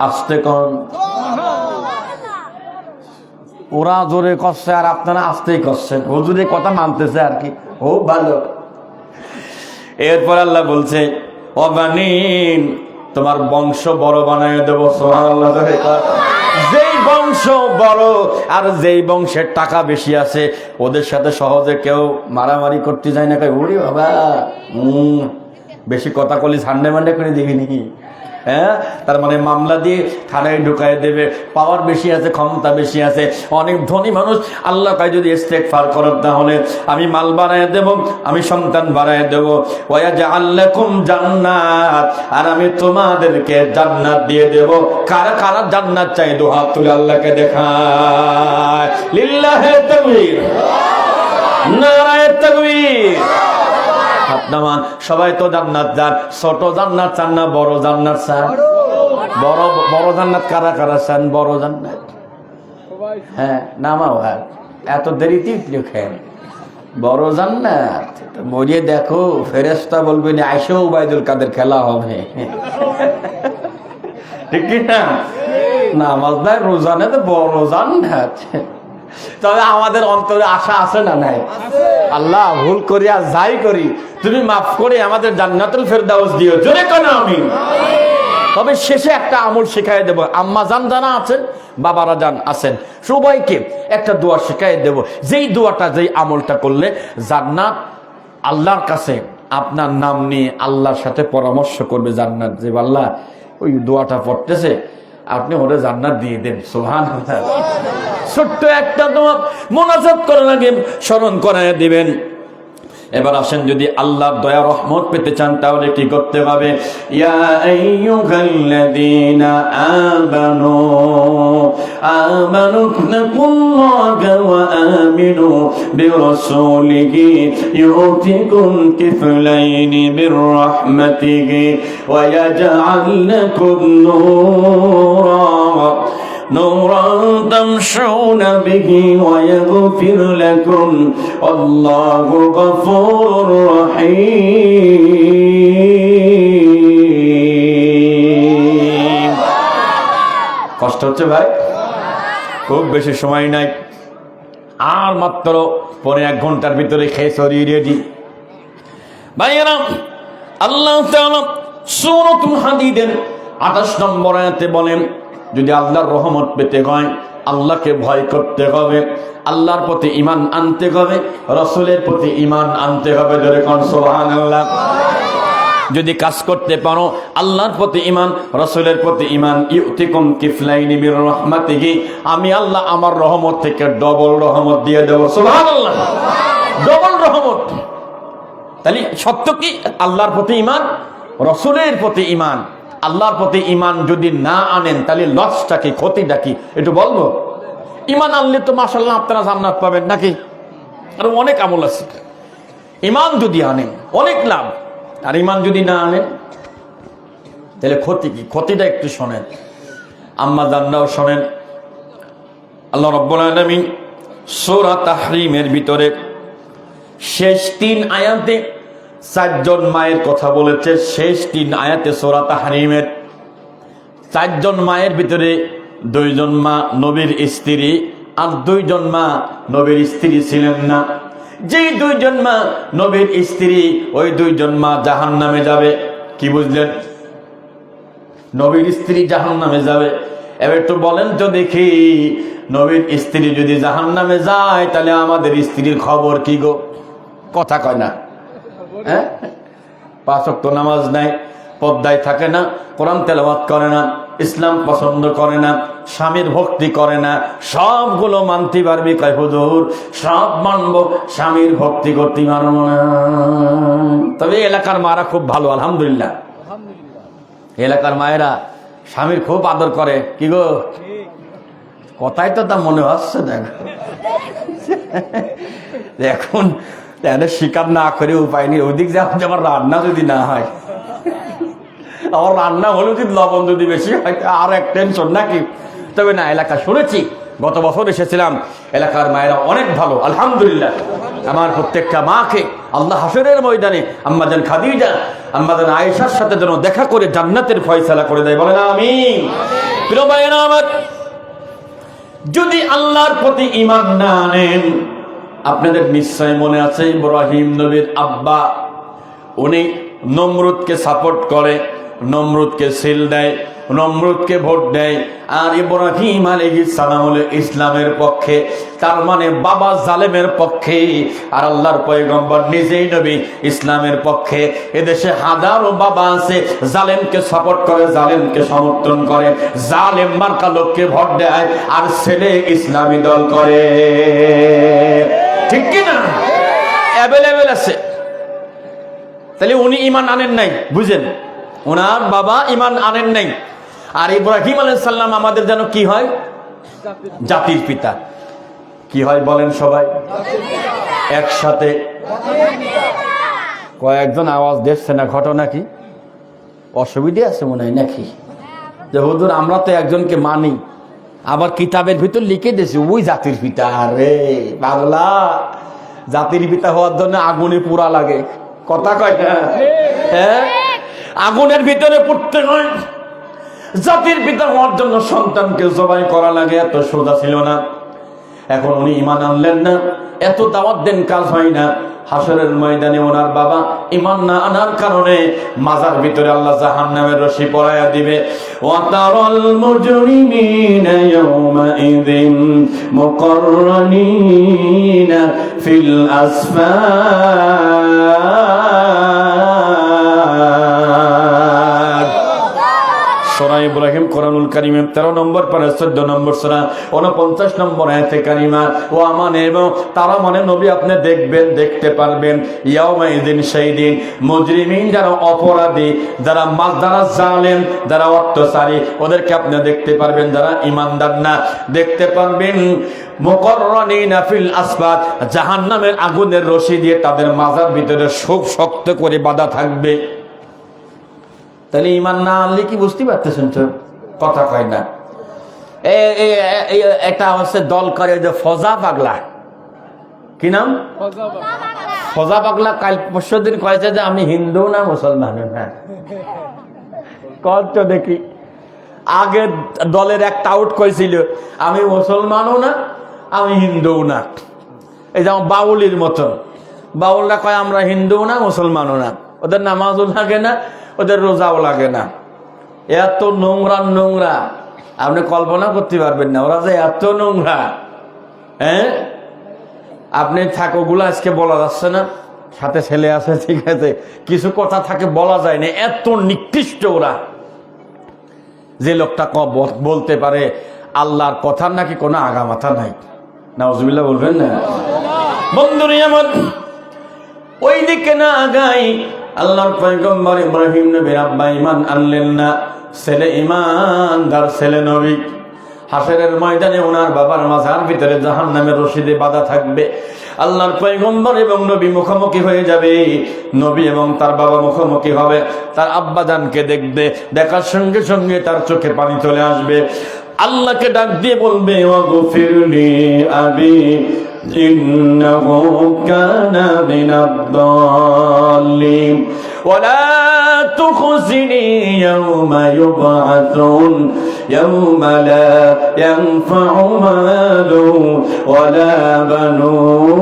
আস্তে কোন ওরা জোরে করছে আর আপনারা আস্তেই করছেন, হুজুরের কথা মানতেছে আর কি, ও ভালো। এরপর আল্লাহ বলছে অবানিন, তোমার বংশ বড় বানায় দেব। সুবহানাল্লাহ। যেই বংশ বড় আর যেই বংশের টাকা বেশি আছে ওদের সাথে সহজে কেউ মারামারি করতে যায় না। ওরে বাবা, বেশি কথা কলি ঝান্ডে মান্ডে করে দিবি নাকি? হ্যাঁ, তার মানে মামলা দিয়ে থানায় ঢুকায় দেবে, পাওয়ার বেশি আছে, ক্ষমতা বেশি আছে, অনেক ধনী মানুষ। আল্লাহ কয় যদি ইস্তেগফার করো তাহলে আমি মাল বাড়ায় দেব, আমি সন্তান বাড়ায় দেব। ওয়াজআল লাকুম জান্নাত, আর আমি তোমাদেরকে জান্নাত দিয়ে দেব। কারা কারা জান্নাত চাই দু হাত তুলে আল্লাহকে দেখায়। লিল্লাহি তাকবীর, নারায়ে তাকবীর। সবাই তো জান্নাত চান, ছোট জান্নাত চান না বড় জান্নাত চান? বড় জান্নাত কারা কারা চান? বড় জান্নাত, হ্যাঁ নামাও। এত দেরিতে লিখেন বড় জান্নাত, মরিয়ে দেখো ফেরেশতা বলবে না আইসো উবাইদুল কাদের খেলা হবে, ঠিক না? নামাজ নাই রোজা নেই তো বড় জান্নাত। তবে আমাদের অন্তরে আশা আছে না নাই? আল্লাহ ভুল করি আর যাই করি তুমি মাফ করে আমাদের জান্নাতুল ফেরদাউস দিও। জোরে কেন আমি। তবে শেষে একটা আমল শিখাই দেব। আম্মা জান জানা আছেন, বাবারা জান আছেন, সবাইকে একটা দোয়া শিখাই দেব। যেই দোয়াটা, যেই আমলটা করলে জান্নাত আল্লাহর কাছে আপনার নাম নিয়ে আল্লাহর সাথে পরামর্শ করবে জান্নাত, যে আল্লাহ ওই দোয়াটা পড়তেছে আপনি ওরে জান্নাত দিয়ে দেন। সুবহানাল্লাহ। ছোট্ট একটা দোয়া মোনাজাত করার আগে স্মরণ করায় দিবেন। এবার আসেন, যদি আল্লাহর দয়া রহমত পেতে চান তাহলে কি করতে হবে? ইয়া আইয়ুহাল্লাযীনা আমানু আমানুল্লাহা ওয়া আমিনু বিরাসূলিহি ইউতিকুম কিফলাইনি মির রাহমাতিহি ওয়া ইয়াজআল লাকুম نورا تمشون به ويغفر لكم والله غفور رحيم। কষ্ট হচ্ছে ভাই? খুব বেশি সময় নাই, আর মাত্র 1.5 ঘন্টার ভিতরে খেয়ে সরিয়ে রেডি। ভাইয়েরা, আল্লাহ তাআলা সূরাতুল হাদীদের 28 নম্বর আয়াতে বলেন যদি আল্লাহর রহমত পেতে হয় আল্লাহকে ভয় করতে হবে, আল্লাহর প্রতি ঈমান আনতে হবে, রাসূলের প্রতি ঈমান আনতে হবে। জোরে কোন সুবহানাল্লাহ। যদি কাজ করতে পারো আল্লাহর প্রতি ঈমান, রাসূলের প্রতি ঈমান, ইউতিকুম কিফলাইনি মির রাহমাতিহি, আমি আল্লাহ আমার রহমত থেকে ডবল রহমত দিয়ে দেব। সুবহানাল্লাহ। ডবল রহমত। তাহলে সত্য কি? আল্লাহর প্রতি ঈমান, রাসূলের প্রতি ঈমান। আল্লাহর প্রতি ঈমান যদি না আনেন তাহলে লসটা কি, ক্ষতিটা কি একটু বলবো? ঈমান আনলে তো মাশাআল্লাহ আপনারা জান্নাত পাবেন নাকি? আর অনেক আমল আছে। ঈমান যদি আনেন অনেক লাভ, আর ঈমান যদি না আনেন তাহলে ক্ষতি কি? ক্ষতিটা একটু শোনেন, আম্মা জানরাও শোনেন। আল্লাহ রাব্বুল আলামিন সূরা তাহরীমের ভিতরে শেষ 3 আয়াতে 4 জন মায়ের কথা বলেছে। শেষ 3 আয়াতে সূরা তাহরিমের 4 জন মায়ের ভিতরে 2 জন মা নবীর স্ত্রী, আর 2 জন মা নবীর স্ত্রী ছিলেন না। যেই 2 জন মা নবীর স্ত্রী, ওই 2 জন মা জাহান্নামে যাবে। কি বুঝলেন? নবীর স্ত্রী জাহান্নামে যাবে। এবার একটু বলেন তো দেখি, নবীর স্ত্রী যদি জাহান্নামে যায় তাহলে আমাদের স্ত্রীর খবর কি গো? কথা কয় না। হ্যাঁ, 5 ওয়াক্ত নামাজ নাই, পর্দায় থাকে না, কোরআন তেলাওয়াত করে না, ইসলাম পছন্দ করে না, স্বামীর ভক্তি করে না। সবগুলো মানতে পারবি? কয় হুজুর সব মানবো, স্বামীর ভক্তি করতে পারবো না। তবে এলাকার মারা খুব ভালো, আলহামদুলিল্লাহ। এলাকার মায়েরা স্বামীর খুব আদর করে। কি গো, কথাই তো তা মনে হচ্ছে না। এখন স্বীকার না করে উপায় নেই। ওইদিক যাওয়া আমার রান্না যদি না হয়, আমার রান্না হলে যদি লবণ যদি বেশি হয় আর এক টেনশন নাকি। তবে না, এলাকা শুনেছি, গত বছর এসেছিলাম, এলাকার মায়েরা অনেক ভালো, আলহামদুলিল্লাহ। আমার প্রত্যেকটা মাকে আল্লাহ হাসরের ময়দানে আম্মাজান খাদিজা, আম্মাজান আয়েশার সাথে যেন দেখা করে জান্নাতের ফয়সালা করে দেয়, বলেন আমিন। প্রিয় ভাইয়েরা আমার, যদি আল্লাহর প্রতি ঈমান না আনেন, আপনাদের নিশ্চয় মনে আছে ইব্রাহিম নবীর আব্বা, উনি নমরুদকে সাপোর্ট করে, নমরুদকে সিল দেয়, নমরুদকে ভোট দেয়। আর ইব্রাহিম আলাইহিস সালাম হলো ইসলামের পক্ষে, তার মানে বাবা জালেমের পক্ষে, আর আল্লাহর পয়গম্বর নিজেই নবী ইসলামের পক্ষে। এদেশে হাজারো বাবা আছে জালেমকে সাপোর্ট করে, জালেমকে সমর্থন করে, জালেম মার্কা লোককে ভোট দেয়, আর ছেলে ইসলামী দল করে। ঠিক কিনা? অ্যাভেলেবেল আছে। তাহলে উনি ঈমান আনেন নাই, বুঝেন, ওনার বাবা ঈমান আনেন নাই। আর ইব্রাহিম আলাইহিস সালাম আমাদের যেন কি হয়? জাতির পিতা। কি হয় বলেন সবাই একসাথে? কয়েকজন আওয়াজ দেখছে না, ঘটনা কি? অসুবিধা আছে মনে হয় নাকি? যে হুজুর আমরা তো একজনকে মানি, আবার কিতাবের ভিতর লিখে দিয়েছি ওই জাতির পিতা। আরে পাগলা, জাতির পিতা হওয়ার জন্য আগুনে পোড়া লাগে, কথা কয় না? হ্যাঁ, আগুনের ভিতরে পড়তে হয়। জাতির পিতা হওয়ার জন্য সন্তানকে জবাই করা লাগে, এত সোজা ছিল না। এখন উনি ঈমান আনলেন না, এত দাওয়াত দেন, কাজ হয় না। হাসরের ময়দানে ওনার বাবা ঈমান না আনার কারণে মাজার ভিতরে আল্লাহ জাহান্নামের রশি পরায়া দিবে। ওয়াতারাল মুজরিমিনা ইয়াওমাইযিন মুকাররানিনা ফিল আসফার। সূরা ইব্রাহিম কোরআনুল কারীমের 13 নম্বর পারা 14 নম্বর সূরা 49 নম্বর আয়াতে কারিমা। ও মানে এবং তারা মানে নবী আপনি দেখবেন, দেখতে পারবেন ইয়াউমাইযিন, সেই দিন মুজরিমিন, যারা অপরাধী, যারা জালেম, যারা অত্যাচারী, ওদেরকে আপনি দেখতে পারবেন। যারা ঈমানদার না, দেখতে পারবেন মুকাররানিনা ফিল আসফার, জাহান্নামের আগুনের রশি দিয়ে তাদের মাজার ভিতরে খুব শক্ত করে বাঁধা থাকবে। তাহলে ঈমান না আনলে কি বুঝতে পারতেছেন তো? কথা কয় না। একটা হচ্ছে দল করে যে ফজা পাগলা, কি নাম? ফজা পাগলা। কাল পরশু দিন কয়েছে যে আমি হিন্দু না মুসলমান। হ্যাঁ, কত দেখি আগে দলের একটা আউট করেছিল আমি মুসলমানও না, আমি হিন্দুও না। এই যেমন বাউলির মতন, বাউলরা কয় আমরা হিন্দু না, মুসলমানও না। ওদের নামাজও লাগে না, ওদের রোজাও লাগে না। এত নোংরা নোংরা, আপনি কল্পনা করতে পারবেন না ওরা যে এত নোংরা। হ্যাঁ, আপনি থাকোগুলো আজকে বলা যাচ্ছে না, সাথে ছেলে আছে, ঠিক আছে, কিছু কথা থাকে বলা যায় না, এত নিকৃষ্ট ওরা। যে লোকটা বলতে পারে আল্লাহর কথার নাকি কোনো আগামাথা নাই, নাউজুবিল্লাহ বলবেন না? বন্ধুরে আমার, ওই দিকে না আগাই। আল্লাহর পয়গম্বর ইব্রাহিম নবীর আব্বা ঈমান আনলেন না, ছেলে ঈমানদার, ছেলে নবী। হাসরের ময়দানে ওনার বাবার মাজার ভিতরে জাহান্নামের রশিদে বাঁধা থাকবে। আল্লাহর পয়গম্বর এবং নবী মুখোমুখি হয়ে যাবে। নবী এবং তার বাবা মুখোমুখি হবে, তার আব্বা জানকে দেখবে, দেখার সঙ্গে সঙ্গে তার চোখে পানি চলে আসবে। আল্লাহকে ডাক দিয়ে বলবে ওয়াগফিরলি আবি إنه كان من الضالين ولا تخزني يوم يبعثون يوم لا ينفع مال ولا بنون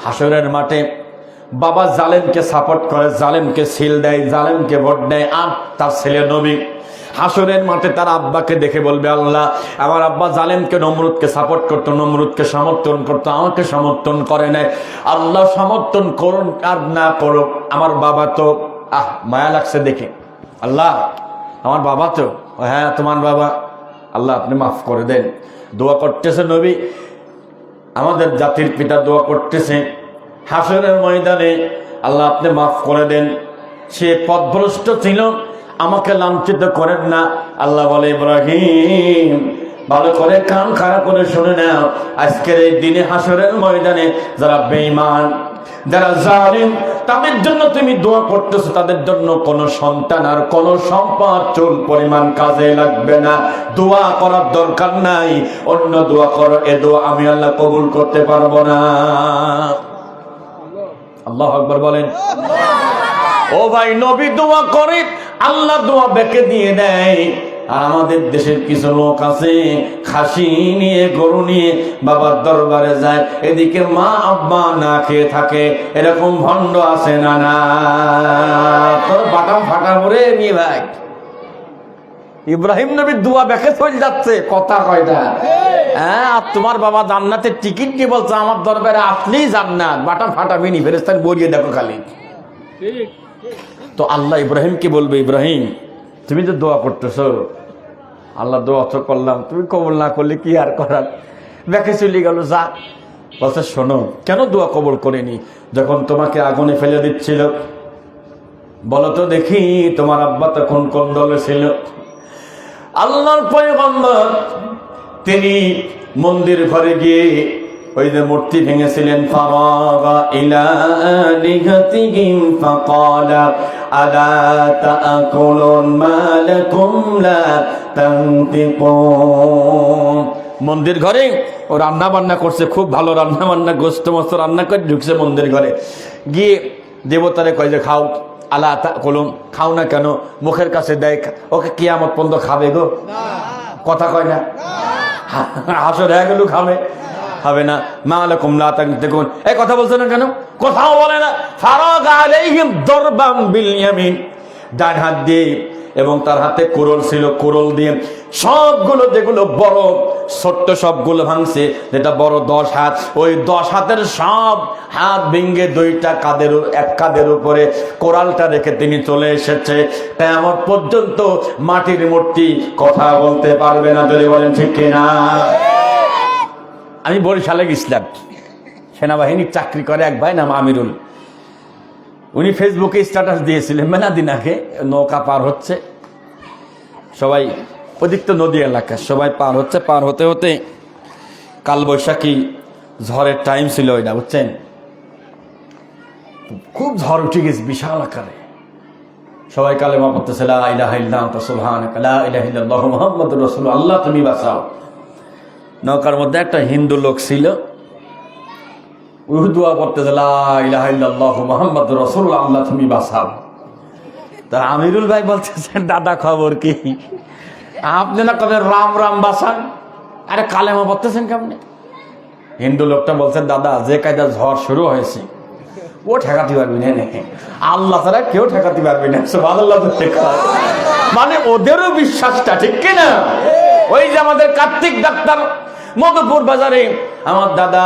হাসরের মাঠে বাবা জালেমকে সাপোর্ট করে, জালেমকে সিল দেয়, জালেমকে ভোট দেয়, আর তার ছেলে নবী হাসরের মাঠে তার আব্বাকে দেখে বলবে, আল্লাহ আমার আব্বা জালেমকে নমরুদকে সাপোর্ট করতো, নমরুদকে সমর্থন করতো, আমাকে সমর্থন করে নাই। আল্লাহ সমর্থন করুন আর না করুক, আমার বাবা তো মায়া লাগছে দেখে, আল্লাহ আমার বাবা তো, হ্যাঁ তোমার বাবা, আল্লাহ আপনি মাফ করে দেন। দোয়া করতেছে নবী, আমাদের জাতির পিতা দোয়া করতেছে হাসরের ময়দানে, আল্লাহ আপনি মাফ করে দেন, সে পথভ্রষ্ট ছিল, আমাকে লাঞ্ছিত করেন না। আল্লাহ বলে, ইব্রাহিম ভালো করে কান খাড়া করে শুনে নাও, আজকের এই দিনে হাসরের ময়দানে যারা বেঈমান, যারা জালিম, তাদের জন্য তুমি দোয়া করতেছো, তাদের জন্য কোনো সন্তান আর কোনো সম্পদ চুল পরিমাণ কাজে লাগবে না, দোয়া করার দরকার নাই, অন্য দোয়া করো, এ দোয়া আমি আল্লাহ কবুল করতে পারবো না। আল্লাহু আকবার বলেন। ও ভাই, নবী দোয়া করে, আল্লাহ দোয়া বেঁকে দিয়ে দেয়। আর আমাদের দেশের কিছু লোক আছে, খাসি নিয়ে গরু নিয়ে বাবার দরবারে যায়, এদিকে মা আব্বা না খেয়ে থাকে, এরকম ভণ্ড আছে না? না, তোর বাটাম ফাটা ভরে নিয়ে ভাই, ইব্রাহিম নবীর দোয়া বেঁকে চলে যাচ্ছে, কথা কয়টা? হ্যাঁ, আর তোমার বাবা জান্নাতের টিকিট নিয়ে বলছে আমার দরবারে আসলেই জান্নাত, বাটাম ফাটা মিনি ফেরেশতান বলিয়ে দেখো খালি। তো আল্লাহ ইব্রাহিমকে বলবে, ইব্রাহিম তুমি যে দোয়া করতেছো, আল্লাহ দোয়া তো করলাম, তুমি কবুল না করলে কি আর করার, বেঁকে চলে গেল, যা। বলছে শোনো, কেন দোয়া কবুল করেনি? যখন তোমাকে আগুনে ফেলে দিচ্ছিল, বলো তো দেখি তোমার আব্বা তখন কোন দলে ছিল? আল্লাহর পয়গম্বর তিনি মন্দির ঘরে গিয়ে ওই যে মূর্তি ভেঙেছিলেন, ফারাগা ইলা আলিহাতিহিম ফাকালা আলা তাআকুলুন মা লাকুম লা তানতিকুন। মন্দির ঘরে ও রান্না বান্না করছে, খুব ভালো রান্না বান্না, গোস্ত মস্ত রান্না করে ঢুকছে মন্দির ঘরে, গিয়ে দেবতারে কয় যে খাও, আলা তাআকুলুন, খাও না কেন? মুখের কাছে দেয়, ওকে কিয়ামত পর্যন্ত খাবে গো, কথা কয় না, হাসর হয়ে গেল, খাবে না। মা লাকুম লা তানতিকুন, এই কথা বলছে না কেন? কোথাও বলে না। ফারাগা আলাইহিম দরবাম বিল ইয়ামিন, ডান হাত দিয়ে, এবং তার হাতে কুরল ছিল, কুরল দিয়ে সবগুলো যেগুলো বড় ছোট্ট সবগুলো ভাঙছে, যেটা বড় 10 হাত, ওই 10 হাতের সব হাত ভেঙে দুইটা কাঁধের, এক কাঁধের উপরে কোরালটা রেখে তিনি চলে এসেছে। কিয়ামত পর্যন্ত মাটির মূর্তি কথা বলতে পারবে না, যদি বলেন ঠিক কিনা। আমি বরিশালে গেছিলাম, সেনাবাহিনীর চাকরি করে এক ভাই নাম আমিরুল, উনি ফেসবুকে স্ট্যাটাস দিয়েছিলেন মেলা দিন আগে, নৌকা পার হচ্ছে, সবাই অধিক তো নদী এলাকা, সবাই পার হচ্ছে, পার হতে হতে কালবৈশাখী ঝড়ের টাইম ছিল ওইটা, বুঝছেন, খুব ঝড় উঠে গেছে বিশাল আকারে, সবাই কালেমা পড়তেছে, লা ইলাহা ইল্লা আনতা সুবহানাকা লা ইলাহা ইল্লাল্লাহু মুহাম্মাদুর রাসূলুল্লাহ, আল্লাহ তুমি বাঁচাও। নৌকার মধ্যে একটা হিন্দু লোক ছিল, দোয়া করতেছে, লা ইলাহা ইল্লাল্লাহু মুহাম্মাদুর রাসূলুল্লাহ, আল্লাহ তুমি বাঁচাও। তা আমিরুল ভাই বলতেছেন, দাদা খবর কি, আপনি না কবে রাম রাম বাঁচান, আরে কালেমা পড়তেছেন কেমনে? হিন্দু লোকটা বলছেন, দাদা যে কায়দা ঝড় শুরু হয়েছে ও ঠেকাতে পারবি না, আল্লাহ ছাড়া কেউ ঠেকাতে পারবি না, সুবহানাল্লাহ। মানে ওদেরও বিশ্বাসটা ঠিক কিনা? ওই যে আমাদের কার্তিক ডাক্তার মধুপুর বাজারে আমার দাদা,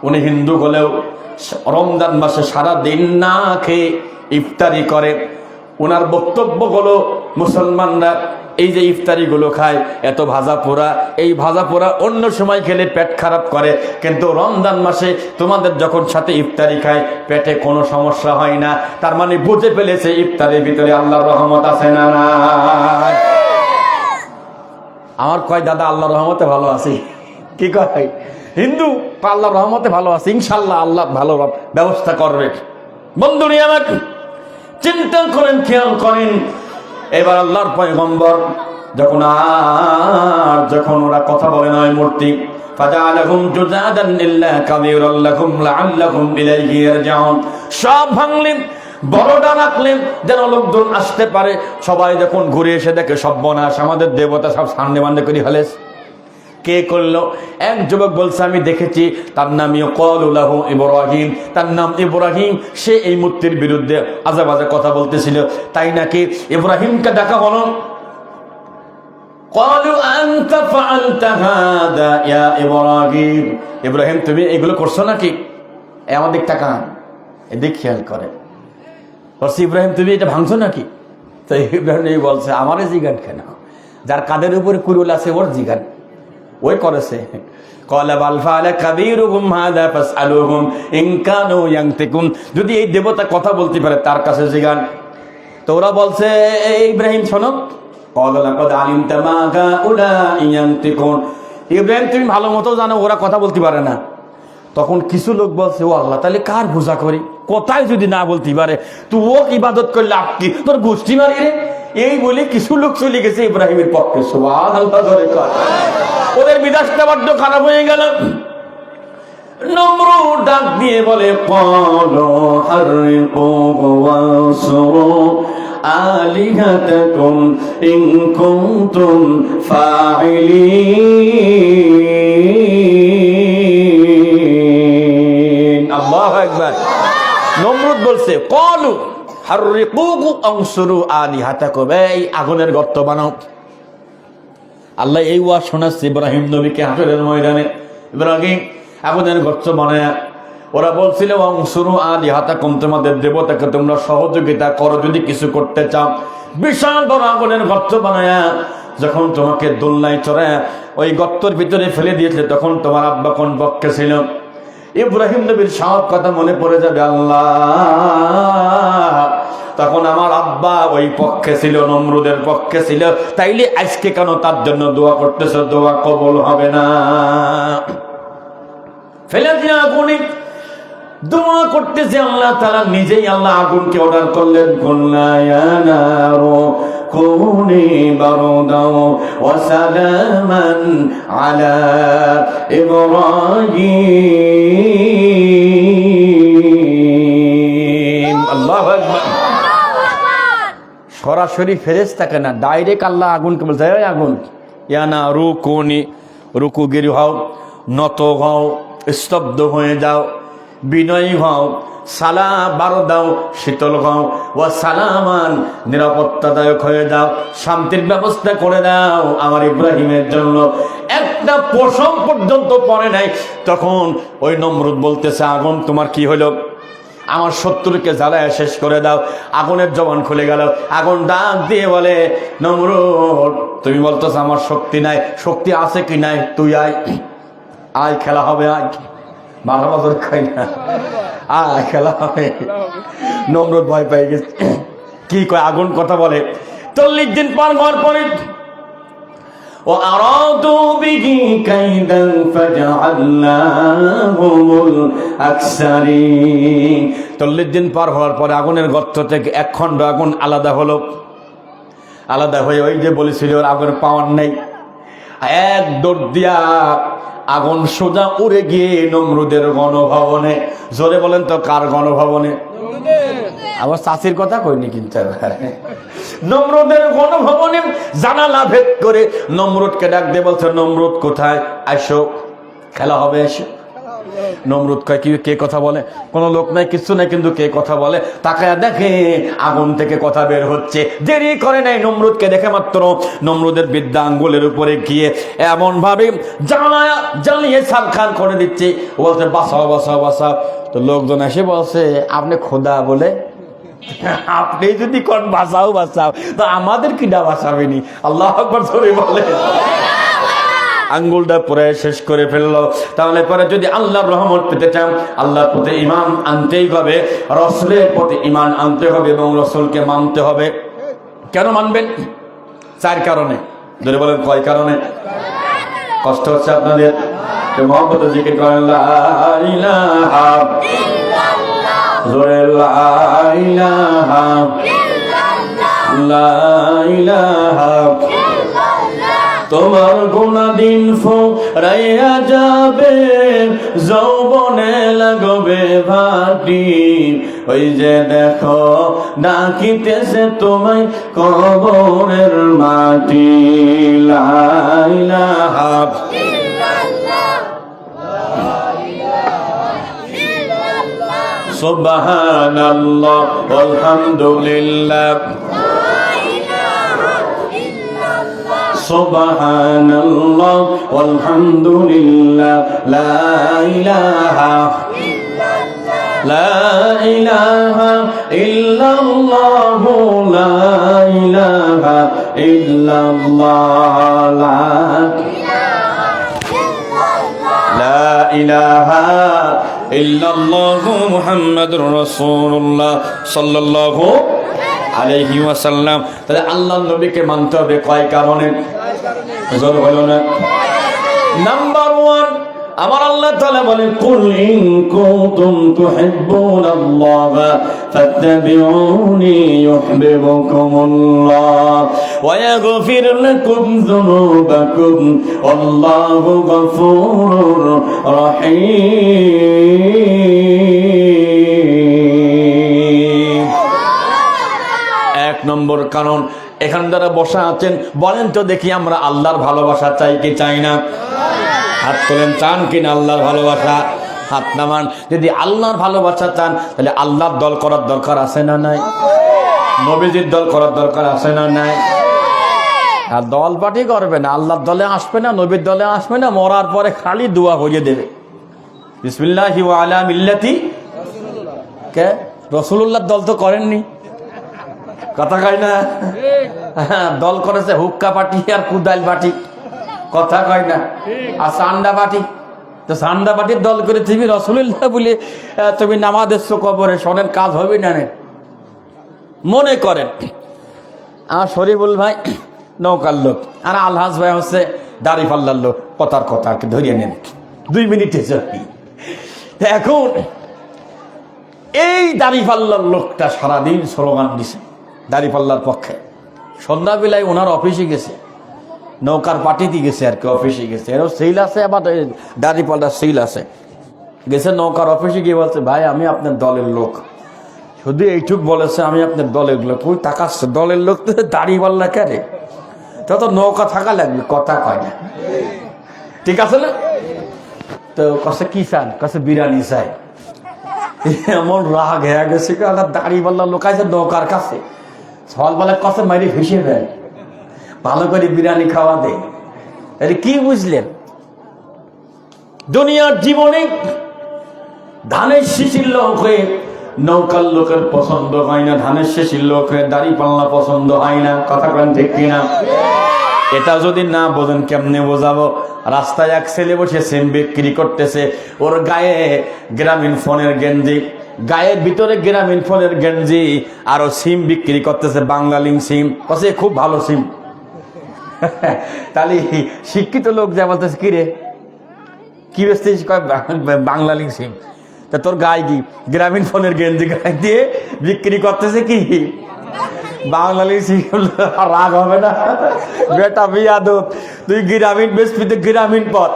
উনি হিন্দু হলেও রমজান মাসে সারা দিন না খেয়ে ইফতারি করে। ওনার বক্তব্য হলো, মুসলমানরা এই যে ইফতারি গুলো খায়, এত ভাজা পোড়া, এই ভাজা পোড়া অন্য সময় খেলে পেট খারাপ করে, কিন্তু রমজান মাসে তোমাদের যখন সাথে ইফতারি খায় পেটে কোনো সমস্যা হয় না। তার মানে বুঝে ফেলেছে ইফতারির ভিতরে আল্লাহর রহমত আছে না না। আমার কয়, দাদা আল্লাহর রহমতে ভালো আছি। কি কয় হিন্দু? আল্লাহর রহমতে ভালো আছে, ইনশাল্লাহ আল্লাহ ভালো ব্যবস্থা করবে। বন্ধুরা আমার চিন্তা করেন, খেয়াল করেন, এবার আল্লাহর পয়গম্বর যখন ওরা কথা বলে না ওই মূর্তি, ফাজালাহুম জুজাদান ইল্লা কাবীরাল লাহুম লাআল্লাহুম ইলাইহি ইয়ারজিউন, সব ভাঙলেন, বড়টা রাখলেন যেন লোকজন আসতে পারে। সবাই যখন ঘুরে এসে দেখে সর্বনাশ, আমাদের দেবতা সব সামনে বান্ধে করে ফেলেছে। কে করলো? এক যুবক বলছে আমি দেখেছি, তার নাম ইউকালু লাহু ইব্রাহিম, তার নাম ইব্রাহিম। সে এই মূর্তির বিরুদ্ধে আজে বাজে কথা বলতেছিল, তাই নাকি ইব্রাহিমকে ডাকা হলো। ক্বালু আনতা ফাআলতা হাদা ইয়া ইব্রাহিম, ইব্রাহিম তুমি এগুলো করছো নাকি? আমার দিক তাকান, এদিক খেয়াল করে। বলছে ইব্রাহিম তুমি এটা ভাঙছো নাকি? তো ইব্রাহিম বলছে আমারে জিগান কেন, যার কাদের উপরে কুরুল আছে ওর জিগান, ওই করেছে। ক্বালা বাল ফাআলা কাবীরুহুম হাদা ফাসআলুহুম ইন কানু ইয়ানতিকুন, যদি এই দেবতা কথা বলতে পারে তার কাছে জিগান। তো ওরা বলছে ইব্রাহিম শোনো, ক্বালা লাকাদ আলিমতা মা হাউলাই ইয়ানতিকুন, ইব্রাহিম তুমি ভালো মতো জানো ওরা কথা বলতে পারে না। তখন কিছু লোক বলছে ও আল্লাহ তাহলে কার পূজা করি, কোথায় যদি না বলতে পারে তুই ও ইবাদত করলে আপনি তোর গোষ্ঠী মারি রে। এই বলে কিছু লোক চলে গেছে ইব্রাহিমের পক্ষে। সুবহানাল্লাহ, ধরে কর। ওদের বিদাসটা বড্ড খারাপ হয়ে গেল। নমরুদ ডাক দিয়ে বলে ক্বালু হাররিকুহু ওয়ানসুরু আলিহাতাকুম ইন কুনতুম ফাইলিন। আল্লাহু আকবার। নমরুদ বলছে ক্বালু হাররিকুহু ওয়ানসুরু আলিহাতাকুম, এই আগুনের গর্ত বানাও। আল্লাহ এই ওয়াজ শোনাচ্ছে ইব্রাহিম নবীকে হাসরের ময়দানে। ইব্রাহিম আগুনের গর্ত বানায়, ওরা বলছিল অংশুরু আলিহাতাকুম, তোমাদের দেবতাকে তোমরা সহযোগিতা করো যদি কিছু করতে চাও। বিশাল বড় আগুনের গর্ত বানায় যখন তোমাকে দোলনায় চড়ায় ওই গর্তের ভিতরে ফেলে দিয়েছে, তখন তোমার আব্বা কোন পক্ষে ছিল? ইব্রাহিম নবীর সব কথা মনে পড়ে যাবে। আল্লাহ, তখন আমার আব্বা ওই পক্ষে ছিল, নমরুদের পক্ষে ছিল, তাইলে আজকে কেন তার জন্য দোয়া করতেছ? দোয়া কবুল হবে না। ফেলে দিয়ে আগুনে দোয়া করতেছে। আল্লাহ তাআলা নিজেই আল্লাহ আগুনকে অর্ডার করলেন, কুল্লা ইয়া নারু কুনি বারদাও ওয়া সালামান আলা ইব্রাহিম। আল্লাহু আকবার। সরাসরি ফেরেশতাকে না, ডাইরেক্ট আল্লাহ আগুনকে বলছে এই আগুন, ইয়া নারু কুনি, রুকুগিরি হও, নত হও, স্তব্ধ হয়ে যাও, বিনয়ী হও, সালা বারো দাও, শীতল হও, ও সালামান নিরাপত্তাদায়ক হয়ে যাও, শান্তির ব্যবস্থা করে দাও আমার ইব্রাহিমের জন্য। একটা পশম পর্যন্ত পড়ে নাই। তখন ওই নমরুদ বলতেছে আগুন তোমার কি হলো? আমার শত্রুকে জ্বালায় শেষ করে দাও। আগুনের জবান খুলে গেল। আগুন ডাক দিয়ে বলে নমরুদ তুমি বলতেছ আমার শক্তি নাই, শক্তি আছে কি নাই? তুই আয়, আয় খেলা হবে, আয় মারামাজর খাই না, আয় খেলা হবে। নমরুদ ভয় পেয়ে গেছে। কি কয়? আগুন কথা বলে। 40 দিন পার হওয়ার পরে وأرادوا به كيدا فجعلناهم الأخسرين। 40 দিন পার হওয়ার পরে আগুনের গর্ত থেকে এক খণ্ড আগুন আলাদা হলো। আলাদা হয়ে ওই যে বলেছিল আগুন পাওয়ার নেই, এক দৌড় দিয়া আগুন সোজা উড়ে গিয়ে নমরুদের গণভবনে। জোরে বলেন তো কার গণভবনে? আবার চাষির কথা কইনি কিন্তু নমরুদের গণভবনে জানালা ভেদ করে নমরুদকে ডাক দিয়ে বলছে নমরুদ কোথায়? আসো, খেলা হবে, এসো। নমরুদ কয় কি কে কথা বলে? কোন লোক নাই, কিছু নাই, কিন্তু কে কথা বলে? তাকায়া দেখে আগুন থেকে কথা বের হচ্ছে। দেরি করে নাই, নমরুদকে দেখে মাত্র নমরুদের বিদ্যা আঙ্গুলের উপরে গিয়ে এমন ভাবে জ্বালিয়ে সাবখান করে দিচ্ছে। বলছে বাঁচাও বাঁচাও বাঁচাও। তো লোকজন এসে বলছে আপনি খোদা বলে, আপনি যদি কোন বাঁচাও বাঁচাও তো আমাদের কিনা বাঁচাবেনি? আল্লাহু আকবার ধরে বলে আঙ্গুলটা পরে শেষ করে ফেললো। তাহলে পরে যদি আল্লাহর রহমত পেতে চান আল্লাহর প্রতি ঈমান আনতেই হবে, রাসূলের প্রতি ঈমান আনতে হবে এবং রাসূলকে মানতে হবে। কেন মানবেন? 4 কারণে। ধরে বলেন কয় কারণে? কষ্ট হচ্ছে আপনাদের? মহব্বত জিকির করেন লা ইলাহা ইল্লাল্লাহ, জোরে লা ইলাহা ইল্লাল্লাহ, লা ইলাহা ইল্লাল্লাহ। দিন ফুরাইয়া যাবে, যৌবনে লাগবে ভাটি, ওই যে দেখো ডাকিতেছে তোমায় কবরের মাটি। লা ইলাহা সুবহানাল্লাহ আলহামদুলিল্লাহ সুবহানাল্লাহ আলহামদুলিল্লাহ লা ইলাহা ইল্লাল্লাহ লা ইলাহা ইল্লাল্লাহ লা ইলাহা ইল্লাল্লাহ মুহাম্মাদুর রাসূলুল্লাহ সাল্লাল্লাহু আলাইহি ওয়াসাল্লাম। তাহলে আল্লাহর নবীকে মানতে হবে কয় কারণে? জোর হলো না। নাম্বার 1, আমার আল্লাহ তাআলা বলেন কুল ইন কুনতুম তুহিব্বুনাল্লাহ ফাত্তাবিউনি ইউহিব্বুকুমুল্লাহ ওয়া ইয়াগফির লাকুম যুনুবাকুম আল্লাহু গফুরুর রহিম। এক নম্বর কারণ, এখান দ্বারা বসা আছেন, বলেন তো দেখি আমরা আল্লাহর ভালোবাসা চাই কি চাই না? হাত তোলেন, চান কিনা আল্লাহর ভালোবাসা? হাত নামান। যদি আল্লাহর ভালোবাসা চান তাহলে আল্লাহর দল করার দরকার আছে না নাই? নবীজির দল করার দরকার আছে না নাই? আর দল পার্টি করবে না, আল্লাহর দলে আসবে না, নবীর দলে আসবে না, মরার পরে খালি দোয়া হইয়ে দেবে বিসমিল্লাহি ওয়া আলা মিল্লাতি। কে রাসূলুল্লাহর দল তো করেননি, কথা কয় না? দল করেছে হুক্কা পার্টি আর কুদাইল পার্টি, কথা কয় না? আর সান্ডা পার্টি, তো সান্ডা পার্টির দল করে তুমি রাসূলুল্লাহ বলে তুমি নামাজ এসছো কবরে, শোনেন কাজ হবে না। মনে করেন আমার শরীফুল ভাই নৌকার লোক, আর আলহাজ ভাই হচ্ছে দাড়িপাল্লার লোক, কথার কথা ধরিয়ে নেন 2 মিনিটে চলি। এখন এই দাড়িপাল্লার লোকটা সারাদিন স্লোগান দিছে দাড়িপাল্লার পক্ষে, সন্ধ্যাবেলায় ওনার অফিসে গেছে, নৌকার পার্টিতে গেছে আর কি, অফিসে গেছে, এরও সেল আছে, আবার দাড়িপাল্লার সেল আছে, গেছে নৌকার অফিসে গিয়ে বলছে ভাই আমি আপনার দলের লোক, শুধু এইটুক বলেছে আমি আপনার দলের লোক। ওই তাকাচ্ছে দলের লোক তো দাড়িপাল্লা কেরে, তো নৌকা থাকা লাগবে, কথা কয় না, ঠিক আছে না? তো কছে কি চান? কছে বিরিয়ানি চাই। এমন রাগ হয়ে গেছে, দাড়িপাল্লা লোক আছে নৌকার কাছে, সকালবেলা কছে মারি ভেসে ফেল, ভালো করে বিরিয়ানি খাওয়া দে। আরে কি বুঝলেন? দুনিয়ার জীবনে ধানের শিশির লোক হয়ে নৌকার লোকের পছন্দ হয় না, ধানের শিশির লোক হয়ে দাড়িপাল্লা পছন্দ হয় না, কথা কেন ঠিক কিনা? এটা যদি না বোঝেন কেমনে বোঝাবো? রাস্তায় এক ছেলে বসে সিম বিক্রি করতেছে, ওর গায়ে গ্রামীণ ফোনের গেঞ্জি, গায়ের ভিতরে গ্রামীণ ফোনের গেঞ্জি, আর ও সিম বিক্রি করতেছে বাংলালিং সিম, কছে খুব ভালো সিম। তাহলে শিক্ষিত লোক যা বলতেছে কিরে কি বেচতেছিস? কয় বাংলালিং সিম। তা তোর গায়ে কি গ্রামীণ ফোনের গেঞ্জি গায়ে দিয়ে বিক্রি করতেছে কি বাংলালিং সিম? রাগ হবে না? বেটা বিয়াদব, তুই গ্রামীণ বেচপিতে গ্রামীণ পথ,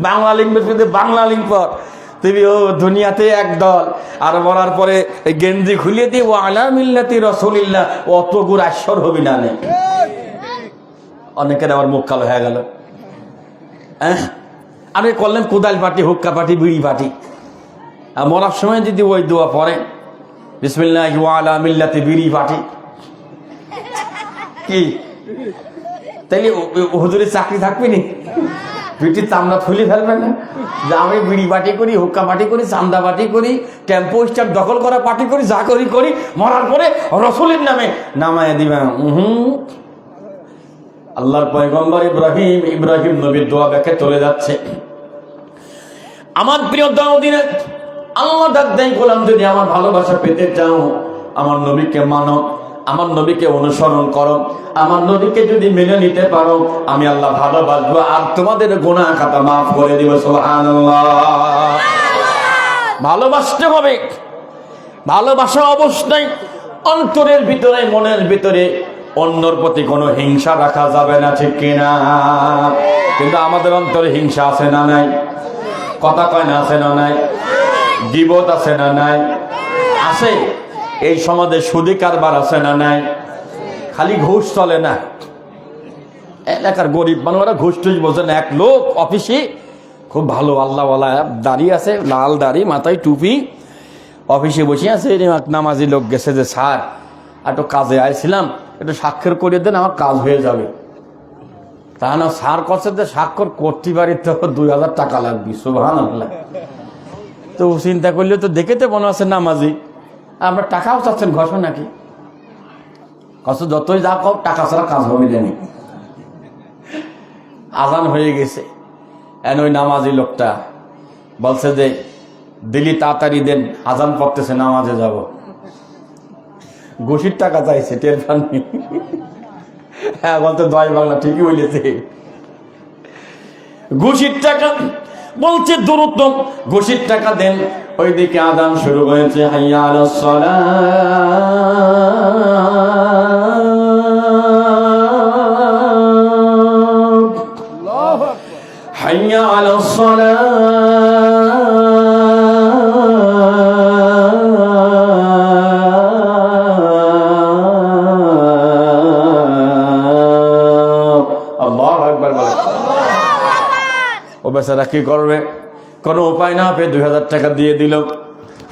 বাংলালিং বেচপিতে বাংলালিং পথ, তুমি ও দুনিয়াতে এক দল, আর মরার পরে গেঞ্জি খুলিয়ে দিয়ে ও আলা মিল্লাতি রাসূলিল্লাহ, অত গুড় আশ্বর হবি না। অনেকের আবার মুখ কালো হয়ে গেল। আরে করলেন কোদাল পার্টি, হুক্কা পার্টি, বিড়ি পার্টি, আর মরার সময় যদি ওই দোয়া পড়ে বিসমিল্লাহি ওয়া আলা মিল্লাতি বিড়ি পার্টি, কি তাইলে হুজুরের চাকরি থাকবে নি? পিঠির চামড়া খুলে ফেলবে না যে আমি বিড়ি পার্টি করি, হুক্কা পার্টি করি, চান্দা পার্টি করি, টেম্পো স্ট্যান্ড দখল করা পার্টি করি, যা করি মরার পরে রাসূলের নামে নামায় দিবে। আল্লাহর পয়গম্বর ইব্রাহিম নবীর দোয়া ব্যাখ্যা চলে যাচ্ছে। আমার প্রিয় দাউদিনে আল্লাহ ডাক দেয়, গোলাম যদি আমার ভালোবাসা পেতে চাও আমার নবীকে মানো, আমার নবীকে অনুসরণ করো, আমার নবীকে যদি মেনে নিতে পারো আমি আল্লাহ ভালোবাসবো আর তোমাদের গুনাহ খাতা মাফ করে দিব। সুবহানাল্লাহ। ভালোবাসতে হবে, ভালোবাসা অবস্থায় অন্তরের ভিতরে মনের ভিতরে অন্যর প্রতি কোনো হিংসা রাখা যাবে না, ঠিক কিনা? কিন্তু আমাদের অন্তরে হিংসা আছে না নাই? কথা কয় না আছে না নাই? গীবত আছে না নাই? আছে। এই সমাজে সুদি কারবার আছে না নাই? খালি ঘুষ চলে না, এলাকার গরিব মানুষরা ঘুষ টুস বোঝে না। এক লোক অফিসে খুব ভালো আল্লাহওয়ালা, দাড়ি আছে, লাল দাড়ি, মাথায় টুপি, অফিসে বসে আছে। নামাজি লোক গেছে যে স্যার একটু কাজে আইছিলাম, একটু স্বাক্ষর করিয়ে দেন, আমার কাজ হয়ে যাবে। তা না, স্যার করছে যে স্বাক্ষর করতে পারি তো 2000 টাকা লাগবে। সুবহানাল্লাহ। তো চিন্তা করলে তো দেখে তো মনে আছে নামাজি, আমরা টাকাও চাচ্ছেন ঘষো নাকি? কষ্ট যতই যা কম, টাকা ছাড়া কাজ হবে জানি। আজান হয়ে গেছে, এন ওই নামাজি লোকটা বলছে যে দিলি তাড়াতাড়ি দেন, আজান পড়তেছে, নামাজে যাব। ঘুষির টাকা চাইছে, টের পাননি? হ্যাঁ বলতে দয় বাংলা ঠিকই বলেছে, ঘুষির টাকা বলছে দ্রুত ঘুষির টাকা দেন। ওইদিকে আজান শুরু হয়েছে, হাইয়া আলাস সালাহ, হাইয়া আলাস সালাহ। আল্লাহু আকবার বলে। ও বেচারা কি করবে? কোনো উপায় না পেয়ে 2000 টাকা দিয়ে দিল।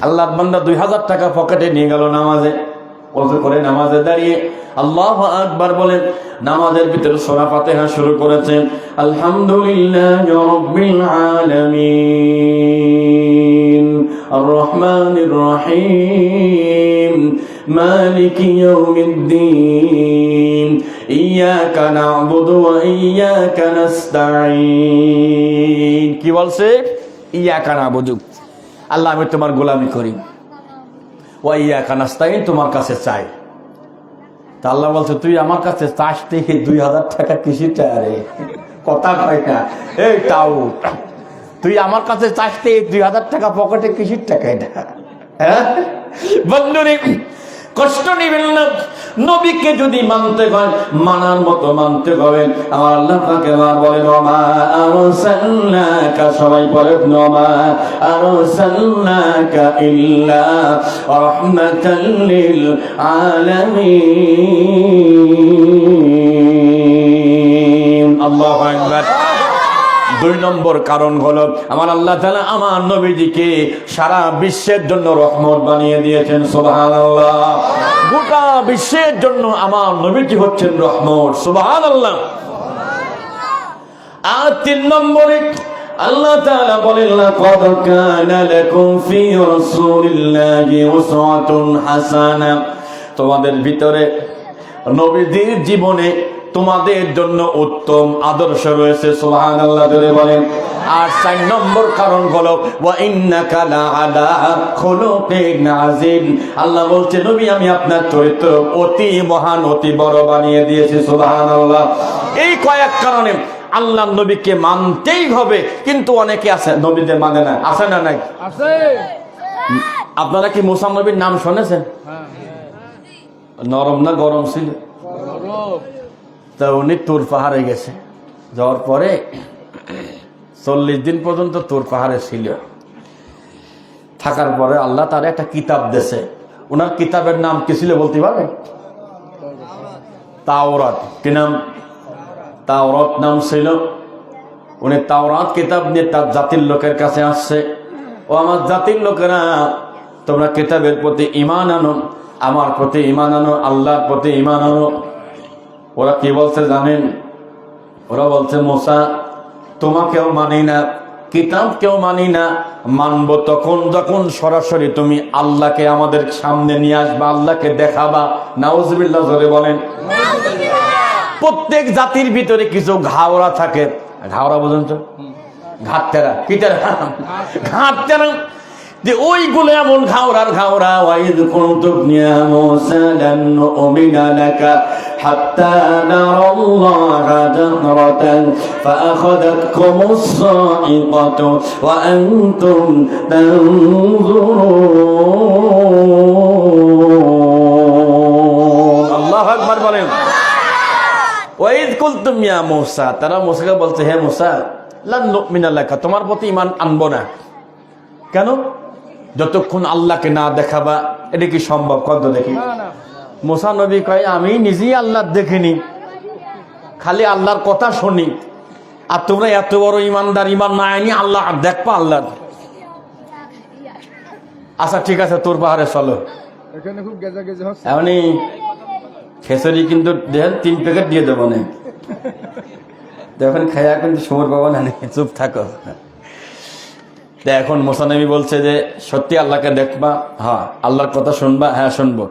আল্লাহর বান্দা 2000 টাকা পকেটে নিয়ে গেল নামাজে। ওযু করে নামাজে দাঁড়িয়ে আল্লাহু আকবার বলেন, নামাজের ভিতরে সূরা ফাতিহা শুরু করেছেন, আলহামদুলিল্লাহি রাব্বিল আলামিন আর রহমানির রহিম মালিকি ইয়াউমিদ্দিন ইয়াকা না'বুদু ওয়া ইয়াকা নাস্তাঈন। কি বলছে? ইয়াকা না'বুদু, আল্লাহ আমি তোমার গোলামি করি, ওয়া ইয়াকা নাস্তাঈন, তোমার কাছে চাই। তা আল্লাহ বলছে তুই আমার কাছে চাস, 2000 টাকা কিসির টাকা রে? কথা কয় না, এই তাও তুই আমার কাছে চাস 2000 টাকা পকেটে কিসির টাকা? এটা হ্যাঁ বন্ধুরে, কষ্ট নিবেন না। নবীকে যদি মানতে হয়, মানার মতো মানতে হবে। আমার আল্লাহ পাক বলেন, ওমা আরসালনাকা, সবাই বলেন ওমা আরসালনাকা ইল্লা রাহমাতাল লিল আলামিন। আল্লাহু আকবার। 2 নম্বর কারণ হলো, আমার আল্লাহ তাআলা আমার নবীজিকে সারা বিশ্বের জন্য রহমত বানিয়ে দিয়েছেন। সুবহানাল্লাহ। গোটা বিশ্বের জন্য আমার নবীজি হচ্ছেন রহমত। সুবহানাল্লাহ। আর 3 নম্বরে আল্লাহ তাআলা বলেন, লাকাদ কানা লাকুম ফি রাসূলিল্লাহি উসওয়াতুন হাসানা, তোমাদের ভিতরে নবীজির জীবনে তোমাদের জন্য উত্তম আদর্শ রয়েছে। সুবহানাল্লাহ জোরে বলেন। আর 4 নম্বর কারণ হলো, ওয়া ইন্নাকা লাআলা খুলুকিন আযীম, আল্লাহ বলছে নবী আমি আপনার চরিত্র অতি মহান, অতি বড় বানিয়ে দিয়েছি। সুবহানাল্লাহ। এই কয়েক কারণে আল্লাহ নবীকে মানতেই হবে। কিন্তু অনেকে আছে নবীদের মানে না, আছে না নাই? আছে। আপনারা কি মুসা নবীর নাম শুনেছেন? নরম না গরম ছিল? তা উনি তুর পাহাড়ে গেছে, যাওয়ার পরে 40 দিন পর্যন্ত তুর পাহাড়ে ছিল। থাকার পরে আল্লাহ তার একটা কিতাব দিয়েছে। ওনার কিতাবের নাম কি ছিল বলতে পারবেন? তাওরাত। কি নাম? তাওরাত নাম ছিল। উনি তাওরাত কিতাব নিয়ে তার জাতির লোকের কাছে আসছে, ও আমার জাতির লোকেরা, তোমরা কিতাবের প্রতি ঈমান আনো, আমার প্রতি ঈমান আনো, আল্লাহর প্রতি ঈমান আনো। ওরা কি বলছে জানেন? ওরা বলছে, মুসা তোমাকেও মানি না, কিতাব কেউ মানি না, মানবো তখন যখন সরাসরি তুমি আল্লাহকে আমাদের সামনে নিয়ে আসবা, আল্লাহকে দেখাবা। নাউজুবিল্লাহ জোরে বলেন। প্রত্যেক জাতির ভিতরে কিছু ঘাওড়া থাকে। ঘাওড়া বোঝেন তো? ঘাটতেরা। কি তেরা? ঘাটতেরা। যে ওইগুলো এমন ঘাওড়ার ঘাওড়া। ওয়াইদ কুনতুম ইয়া মুসা লান নুমিনা লাকা হাত্তা নারাল্লাহা জাহরাতান ফাআখাযাতকুমুস সাইকাতু ওয়া আনতুম তানজুরুন। আল্লাহু আকবার বলেন। কুলতুম ইয়া মূসা, তারা মূসাকে বলছে, হে মূসা লান নুমিনা লাকা, তোমার প্রতি ঈমান আনবো না। কেন? যতক্ষণ আল্লাহকে না দেখাবা। এটা কি সম্ভব? কত দেখি। মূসা নবী কয়, আমি নিজেই আল্লাহ দেখিনি, খালি আল্লাহর কথা শুনি, আর তোমরা এত বড় ইমানদার, ইমান না আনি আল্লাহ দেখবা আল্লাহ। আচ্ছা ঠিক আছে, তোর পাহাড়ে চলো। এমনি খেসরি কিন্তু দেখেন 3 প্যাকেট দিয়ে দেবো না, দেখেন খাইয়া কিন্তু সমর পাবো না, চুপ থাকো। এখন মূসা নবী বলছে যে সত্যি আল্লাহকে দেখবা? হ্যাঁ। আল্লাহর কথা শুনবা? হ্যাঁ শুনবো।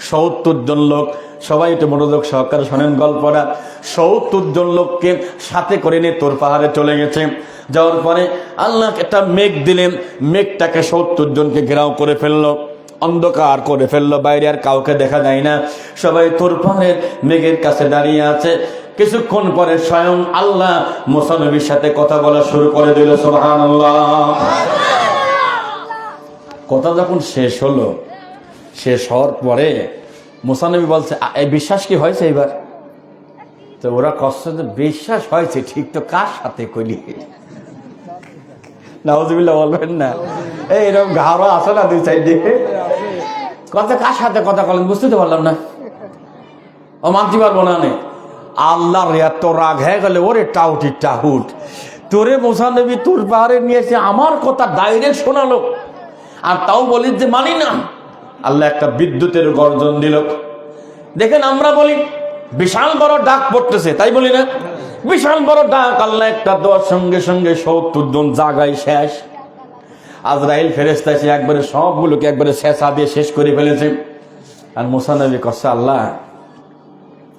70 জন লোক, সবাই একটু মনোযোগ সহকারে শোনেন গল্পটা। 70 জন লোককে সাথে করে নিয়ে তোর পাহাড়ে চলে গেছে। যাওয়ার পরে আল্লাহ একটা মেঘ দিলেন, মেঘটাকে 70 জনকে ঘেরাও করে ফেললো, অন্ধকার করে ফেললো, বাইরে আর কাউকে দেখা যায় না। সবাই তোর পাহাড়ের মেঘের কাছে দাঁড়িয়ে আছে। কিছুক্ষণ পরে স্বয়ং আল্লাহ মূসা নবীর সাথে কথা বলা শুরু করে দিল। সুবহানাল্লাহ। কথা যখন শেষ হলো, শেষ হওয়ার পরে মূসা নবী বলছে, এই বিশ্বাস কি হয়েছে এবার? তো ওরা কষ্ট, বিশ্বাস হয়েছে ঠিক, তো কার সাথে কইলি? নাউজুবিল্লাহ বলবেন না, এইরকম ঘাড়ো আছে না 2 সাইডে। কথা কার সাথে কথা বলেন বুঝতে তো পারলাম না, ও মানতে পারবো না। আল্লাহর এত রাগ হয়ে গেলে, ওরে টাউটি টাহুট, তোরে মূসা নবী তোর পাহাড়ে নিয়েছে, আমার কথা ডাইরেক্ট শোনালো, আর তাও বলিস যে মানি না। আল্লাহ একটা বিদ্যুতের গর্জন দিল। দেখেন আমরা বলি বিশাল বড় ডাক পড়তেছে, তাই বলি না? বিশাল বড় ডাক, আল্লাহ একটা দেওয়ার সঙ্গে সঙ্গে 70 জন জায়গায় শেষ। আজরাইল ফেরেশতা এসে একবারে সবগুলোকে একবারে শেষা দিয়ে শেষ করে ফেলেছে। আর মূসা নবী কষ্ট, আল্লাহ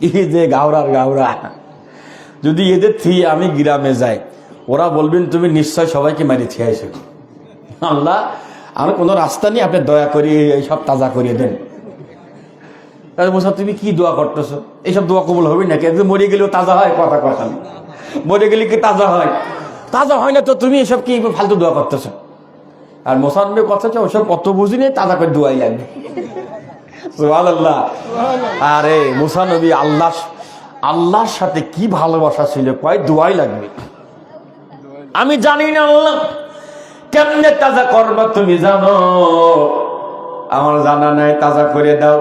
এই যে গাওরার গাওরা, যদি এদের থিয়ে আমি গ্রামে যাই, ওরা বলবেন তুমি নিশ্চয় সবাইকে মারি থিয়েছো। আল্লাহ আমার কোনো রাস্তা নেই, আপনি দয়া করে এইসব তাজা করিয়ে দেন। মূসা তুমি কি দোয়া করতেছো? এইসব দোয়া কবুল হবে নাকি? একদম মরে গেলেও তাজা হয়? কথা কথা মরে গেলে কি তাজা হয়? তাজা হয় না তো তুমি এসব কি ফালতু দোয়া করতেছো? আর মূসা নবী কথা হচ্ছে ওসব কত বুঝি নেই, তাজা করে দোয়াই লাগবে। সুবহানাল্লাহ। আরে মূসা নবী আল্লাহর সাথে কি ভালোবাসা ছিল, কয় দোয়াই লাগবে। আমি জানি না আল্লাহ কেমনে তাজা করবা, তুমি জানো, আমার জানা নাই, তাজা করে দাও।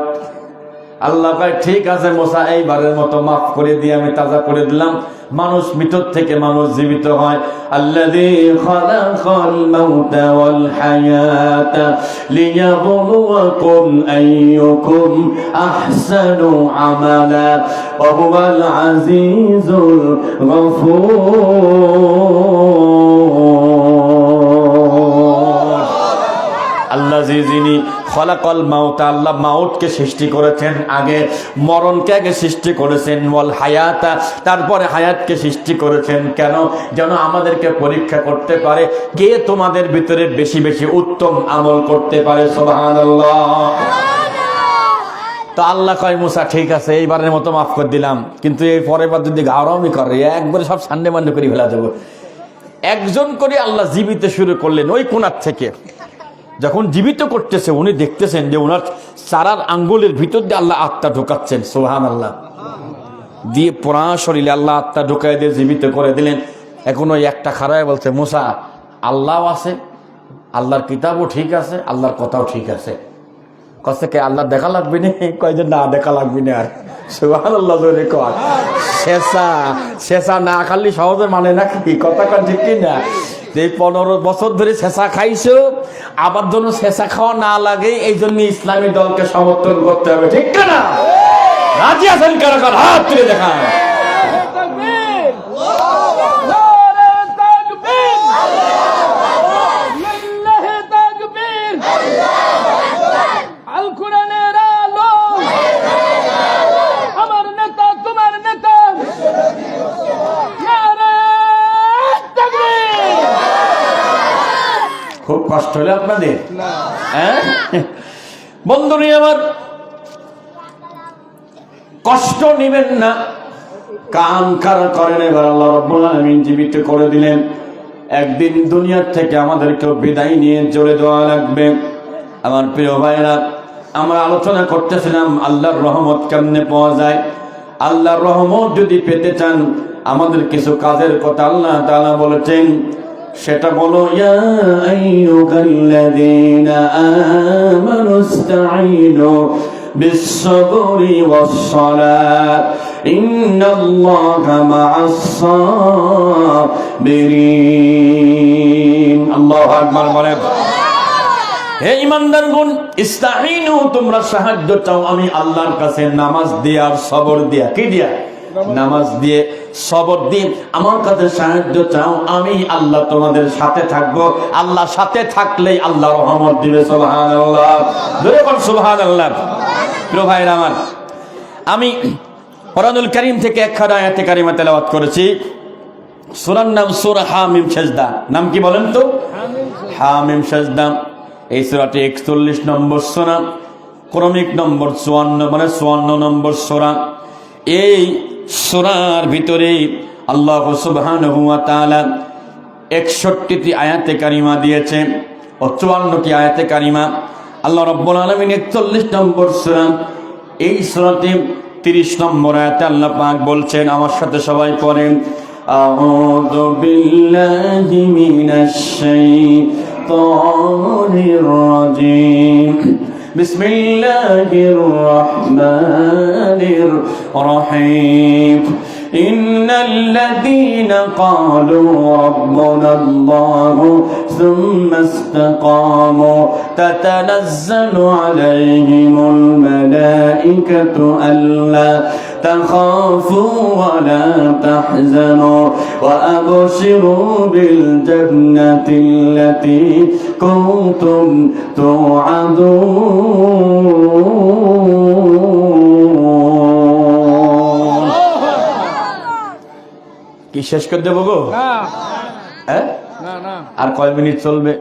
আল্লাহ কয় ঠিক আছে মূসা, এইবারের মতো মাফ করে দিয়ে আমি তাজা করে দিলাম। মানুষ মৃতর থেকে মানুষ জীবিত হয়। আল্লাযী খালাকাল মাউতা ওয়াল হায়াতা লিয়াবলুয়াকুম আইয়ুকুম আহসানু আমালা ওয়া হুয়াল আজিজুল গফুর। আল্লাহ যিনি খলাকাল মাউতা, আল্লাহ মাউতকে সৃষ্টি করেছেন আগে, মরণকে আগে সৃষ্টি করেছেন, ওয়াল হায়াতা, তারপরে হায়াতকে সৃষ্টি করেছেন। কেন? যেন আমাদেরকে পরীক্ষা করতে পারে কে তোমাদের ভিতরে বেশি বেশি উত্তম আমল করতে পারে। সুবহানাল্লাহ। তো আল্লাহ কয় মূসা ঠিক আছে, এইবারের মতো মাফ করে দিলাম, কিন্তু এই পরের বার যদি গাওরামি করে একবারে সব সান্ডে মান্ডে করে ফেলা যাবো। একজন করে আল্লাহ জীবিত শুরু করলেন ওই কোণার থেকে। যখন জীবিত করতেছে উনি দেখতেছেন যে ওনার চারার আঙ্গুলের ভিতর দিয়ে আল্লাহ আত্মা ঢুকাচ্ছেন। সুবহানাল্লাহ। দিয়ে পুরা শরীরে আল্লাহ আত্মা ঢুকাই দিয়ে জীবিত করে দিলেন। এখন ওই একটা খারাপ বলছে, মূসা আল্লাহ আছে, আল্লাহর কিতাবও ঠিক আছে, আল্লাহর কথাও ঠিক আছে। কষ্ট কে আল্লাহ দেখা লাগবে না? কয় যে না দেখা লাগবে না। আর সুবহানাল্লাহ জোরে কয়। শেষা না খালি সহজে মানে নাকি? কথা কন ঠিক কিনা? যে 15 বছর ধরে শেষা খাইছো, আবার জন্য শেষা খাওয়া না লাগে, এই জন্য ইসলামী দলকে সমর্থন করতে হবে, ঠিক না? রাজি আছেন কারা কারা? হাত তুলে দেখান। খুব কষ্ট হলো আপনাদের? হ্যাঁ বন্ধুরা আমার, কষ্ট নেবেন না, কান খাড়া করেন। এবার আল্লাহ রাব্বুল আলামিন জীবিত করে দিলেন। একদিন দুনিয়ার থেকে আমাদেরকে বিদায় নিয়ে চলে যাওয়া লাগবে। আমার প্রিয় ভাইরা, আমরা আলোচনা করতেছিলাম আল্লাহর রহমত কেমনে পাওয়া যায়। আল্লাহর রহমত যদি পেতে চান, আমাদের কিছু কাজের কথা আল্লাহ তাআলা বলেছেন, সেটা বলো ইয়া আইয়ুহাল্লাযীনা আমানুস্তাঈনু বিস-সাবরি ওয়াস-সালাত ইন্নাল্লাহা মা'আস-সাবিরিন। আল্লাহু আকবার বলেন। হে ঈমানদারগণ, ইস্তাঈনু, তোমরা সাহায্য চাও আমি আল্লাহর কাছে নামাজ দিয়ে আর সবর দিয়া। কি দিয়া? নামাজ দিয়ে, সবর দিয়ে আমার কাছে সাহায্য চাও, আমি আল্লাহ তোমাদের সাথে থাকবো। আল্লাহ সাথে থাকলেই আল্লাহ রহমত দিবে। সুবহানাল্লাহ, জোরে বল সুবহানাল্লাহ। প্রিয় ভাইরা আমার, আমি কোরআনুল কারীম থেকে একখানা আয়াতে কারিমা তেলাওয়াত করেছি। সূরার নাম সূরা হামিম সাজদা। নাম কি বলেন তো? হামিম সাজদা। এই সূরাটি 41 নম্বর সূরা, ক্রমিক নম্বর 54, মানে 54 নম্বর সূরা। এই সূরার ভিতরে আল্লাহ সুবহানাহু ওয়া তাআলা 61টি আয়াতে কারিমা দিয়েছে ও 54টি আয়াতে কারিমা। আল্লাহ রাব্বুল আলামিন 41 নম্বর সূরা, এই সূরাতে 30 নম্বর আয়াতে আল্লাহ পাক বলছেন, আমার সাথে সবাই পড়েন, আউযু বিল্লাহি মিনাশ শাইতানির রাজীম, বিসমিল্লাহির রহমানির রহিম। ইন্নাল্লাযীনা ক্বালু রাব্বুনাল্লাহু সুম্মা ইসতাকামু তাতানাজ্জালু আলাইহিমুল মালাঈকাতু আল্লা تخافوا ولا تحزنوا وأبشروا بالجنة التي كنتم توعدون। কি শেষ করে দেবো গো? হ্যাঁ, আর কয় মিনিট চলবে?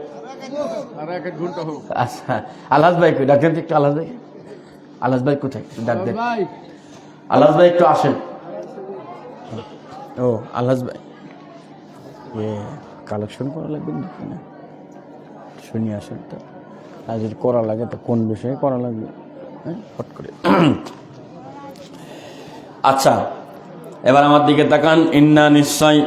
আচ্ছা, আলহাজ ভাই কই? ডাক্তার একটু আলহাজ ভাই, আলহাজ ভাই কোথায়? ডাক্তার আলহাজ ভাই একটু আসেন। ও আলহাজ ভাই, কালেকশন করা লাগবে না, শুনি আসেন তো। আর যদি করা লাগে তো কোন বিষয়ে করা লাগবে? হ্যাঁ, ফট করে। আচ্ছা, এবার আমার দিকে তাকান। ইন্না, নিশ্চয়,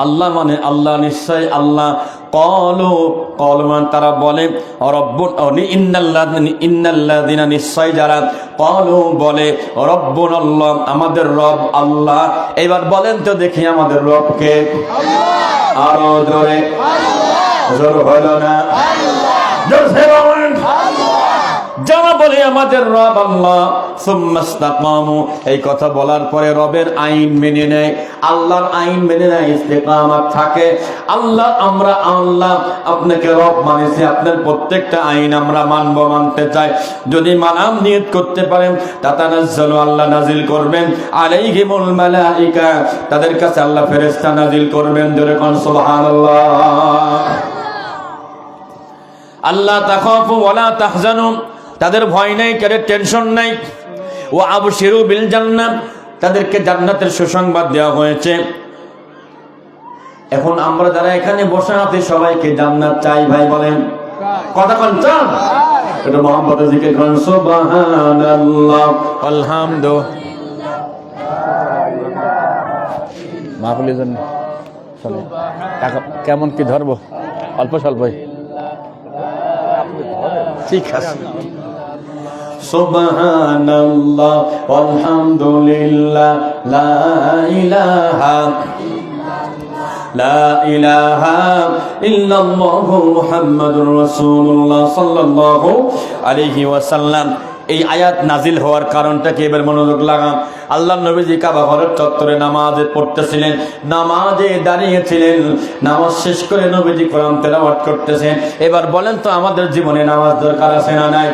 আল্লাহ মানে আল্লাহ, নিশ্চয় আল্লাহ, ক্বালু, ক্বালু মানে তারা বলে, রব্বুনা, ইন্নাল্লাযীনা, নিশ্চয় যারা, ক্বালু বলে, রব্বুনাল্লাহ, আমাদের রব আল্লাহ। এবার বলেন তো দেখি আমাদের রব কে? আল্লাহ। আরো জোরে, জোর হলো না? জোরে বলেন আল্লাহ। যারা বলে আমাদের রব আল্লাহ, সুম্মা ইসতাকামু, এই কথা বলার পরে রবের আইন মেনে নেয়, আল্লাহর আইন মেনে নেয়, ইস্তেকামত থাকে। আল্লাহ, আমরা আল্লাহ আপনাকে রব মানেছি, আপনার প্রত্যেকটা আইন আমরা মানব, মানতে চাই। যদি মানাম নিয়ত করতে পারেন, তাতানাজ্জালু, আল্লাহ নাজিল করবেন, আলাইহিমুল মালাইকা, তাদের কাছে আল্লাহ ফেরেশতা নাজিল করবেন। জোরে কোন সুবহানাল্লাহ। আল্লাহ তাখাফু ওয়ালা তাহজানু, তাদের ভয় নাই, কারো টেনশন নাই। ওয়া আবশিরু বিল জান্নাহ, তাদেরকে জান্নাতের সুসংবাদ দেওয়া হয়েছে। এখন আমরা যারা এখানে বসে আছি সবাইকে জান্নাত চাই, ভাই বলেন কথা কোন চান? এটা মুহাম্মদের জিকির করেন, সুবহানাল্লাহ আলহামদুলিল্লাহ। মাহফিলের জন্য চলে টাকা কেমন কি ধরবো? অল্প স্বল্পই, ঠিক আছে। সুবহানাল্লাহ আলহামদুলিল্লাহ, লা ইলাহা ইল্লাল্লাহু মুহাম্মাদুর রাসূলুল্লাহ সাল্লাল্লাহু আলাইহি ওয়াসাল্লাম। এই আয়াত নাজিল হওয়ার কারণটা কি? এবার মনোযোগ লাগান। আল্লাহ নবীজি কাবা ঘরের চত্বরে নামাজে পড়তেছিলেন, নামাজে দাঁড়িয়েছিলেন, নামাজ শেষ করে নবীজি কোরআন তেলাওয়াত করতেছেন। এবার বলেন তো আমাদের জীবনে নামাজ দরকার আছে না নাই?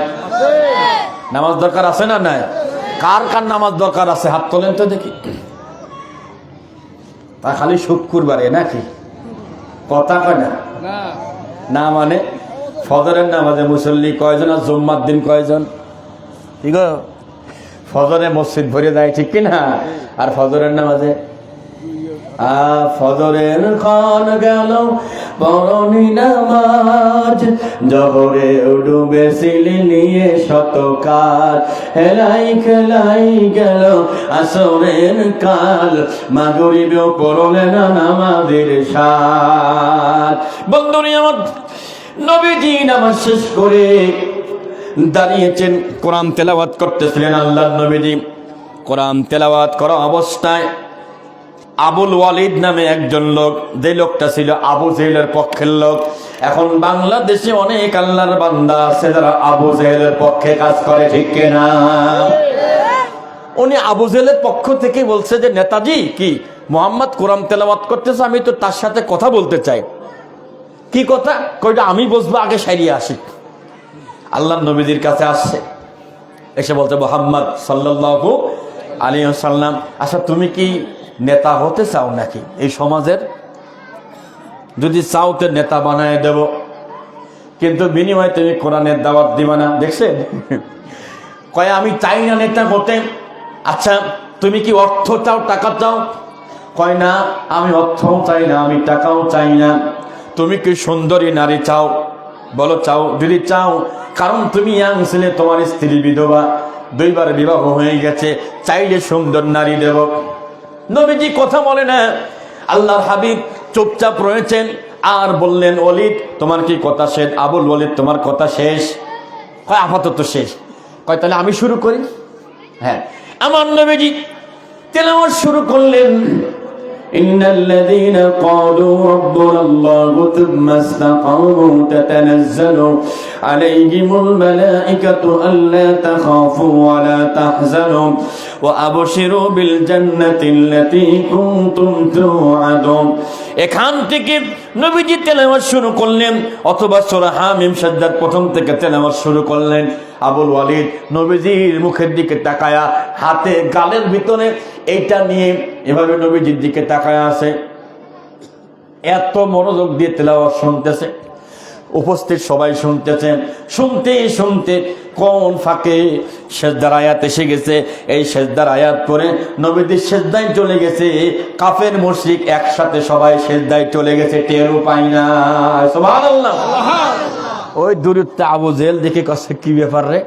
নামাজ দরকার আছে না নাই? কার কার নামাজ দরকার আছে হাত তোলেন তো দেখি। তা খালি শুক্রবারে নাকি কথা কয় না? না মানে ফজরের নামাজে মুসল্লি কয়জন আর জুম্মার দিন কয়জন? ঠিক ফজরে মসজিদ ভরে যায়, ঠিক কিনা? আর ফজরের নামাজে ফজরের ক্ষণ গেল পরনি নামাজ, জহরে ডুবেছিলি নিয়ে শত কাজ, হেলাই খেলাই গেল আসরের কাল, মাগরিবেও পড়লে না নামাজের সাথ। বন্ধুরে আমার, নবীজি নামাজ শেষ করে দাঁড়িয়েছেন, কোরআন তেলাওয়াত করতেছিলেন। আল্লাহর নবীজি কোরআন তেলাওয়াত করা অবস্থায় আবুল ওয়ালিদ নামে একজন লোক, যে লোকটা ছিল আবু জেহেলের পক্ষের লোক। এখন বাংলাদেশে অনেক আল্লাহর বান্দা আছে যারা আবু জেহেলের পক্ষে কাজ করে, ঠিক কিনা? উনি আবু জেহেলের পক্ষ থেকে বলছে যে নেতাজি কি মোহাম্মদ কোরআন তেলাওয়াত করতেছে, আমি তো তার সাথে কথা বলতে চাই। কি কথা? কইটা আমি বসবো, আগে সারিয়ে আসি। আল্লাহর নবীজির কাছে আসছে, এসে বলছে মুহাম্মদ সাল্লাল্লাহু আলাইহি ওয়াসাল্লাম, আচ্ছা তুমি কি নেতা হতে চাও নাকি এই সমাজের? যদি চাও তো নেতা বানায় দেব, কিন্তু বিনিময়ে তুমি কোরআনের দাওয়াত দিবা না। দেখছেন? কয় আমি চাই না নেতা হতে। আচ্ছা তুমি কি অর্থ চাও, টাকা চাও? কয় না, আমি অর্থও চাই না, আমি টাকাও চাই না। তুমি কি সুন্দরী নারী চাও? বলো চাও। যদি চাও, কারণ তুমি ইয়াং ছেলে, তোমার স্ত্রী বিধবা, 2 বার বিবাহ হয়ে গেছে, চাইলে সুন্দর নারী দেব। নবীজি কথা বলে না। আল্লাহর হাবিব চুপচাপ রয়েছেন আর বললেন, ওলিদ তোমার কি কথা শেষ? আবুল ওলিদ তোমার কথা শেষ? কয় আপাতত শেষ। কয় তাহলে আমি শুরু করি। হ্যাঁ, আমার নবীজি তেলাওয়াত শুরু করলেন। ইন্নাল্লাযীনা ক্বালু রাব্বুনাল্লাহু থুম্মা ইসতাকামু তাতানাজ্জালু আলাইহিমুল মালাঈকাতু আল্লা তাখাফু ওয়া লা তাহজানু ওয়া আবশিরু বিল জান্নাতিল্লাতী কুনতুম তুআদুন। এখান থেকে নবীজি তেলাওয়াত শুরু করলেন, অথবা সূরা হামিম সাজদার প্রথম থেকে তেলাওয়াত শুরু করলেন। আবুল ওয়ালিদ নবীজির মুখের দিকে তাকায়া, হাতে গালের ভিতরে এইটা নিয়ে এভাবে নবীজির দিকে তাকায়া আছে, এত মনোযোগ দিয়ে তেলাওয়াত শুনতেছে। উপস্থিত সবাই শুনতেছেন। শুনতে শুনতে কোন ফাঁকে সেজদার আয়াত এসে গেছে। এই সেজদার আয়াত পরে নবীজির সেজদায় চলে গেছে। কাফের মুশরিক একসাথে সবাই সেজদায় চলে গেছে, টেরও পাই না। সুবহানাল্লাহ। ওই দূরত্বে আবু জেহেল দেখে কষ্ট, কি ব্যাপার রে,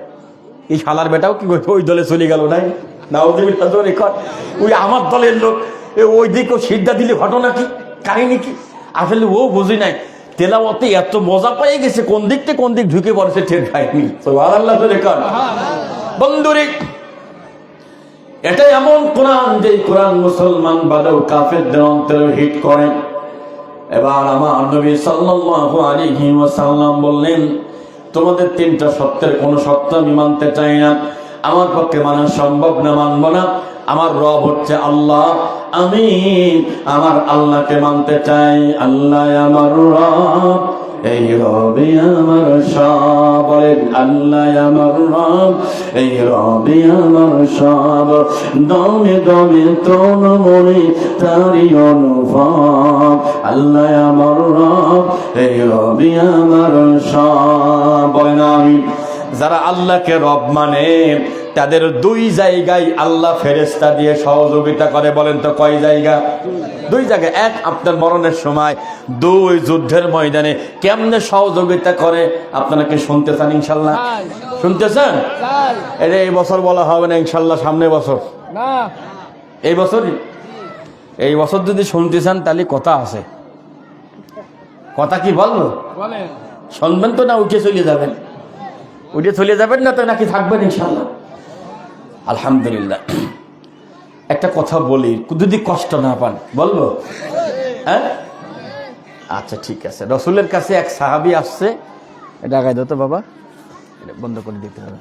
এই শালার বেটাও কি ওই দলে চলে গেল নাই? নাউযুবিল্লাহ। ওই আমার দলের লোক, ওই দিকেও সিদ্ধা দিলে ঘটনা কি, কাহিনী কি? আসলে ও বুঝি নাই, তেলাওয়াতে এত মজা পেয়ে গেছে, কোন দিক থেকে কোন দিক ঢুকে পড়েছে টের পায়নি। সুবহানাল্লাহ। বন্ধুরে, এটা এমন কোরআন, যে কোরআন মুসলমান বাদেও কাফেরদের অন্তরে হিট করে। এবার আমার নবী সাল্লাল্লাহু আলাইহি ওয়াসাল্লাম বললেন, তোমাদের 3টা সত্যের কোন সত্য আমি মানতে চাই না, আমার পক্ষে মানা সম্ভব না, মানব না। আমার রব হচ্ছে আল্লাহ, আমি আমার আল্লাহকে মানতে চাই। আল্লাহ আমার রব, এই রবি আমার সব। বলেন আল্লাহ আমার রব, এই রবি আমার সব। দমে দমে তন মনে তারি অনুভব। আল্লাহ আমার রব, এই রবি আমার সব। বলেন আমি। যারা আল্লাহকে রব মানে তাদের 2 জায়গায় আল্লাহ ফেরেশতা দিয়ে সহযোগিতা করে। বলেন তো কয় জায়গা? 2 জায়গায়। 1 আপনার মরণের সময়, 2 যুদ্ধের ময়দানে কেমনে সহযোগিতা করে আপনারা কি শুনতে চান? ইনশাল্লাহ শুনতে চান? এটা এই বছর বলা হবে না, ইনশাল্লাহ সামনে বছর না, এই বছরই। এই বছর যদি শুনতে চান তাহলে কথা আছে। কথা কি বলবো? শুনবেন তো না উঠে চলে যাবেন? উঠে চলে যাবেন না তো নাকি থাকবেন? ইনশাল্লাহ। আলহামদুলিল্লাহ। একটা কথা বলি, যদি কষ্ট না পান বলবো? হ্যাঁ, আচ্ছা ঠিক আছে। রসুলের কাছে এক সাহাবী আসছে, এটা আগায় দাও তো বাবা, এটা বন্ধ করে দিতে হবে।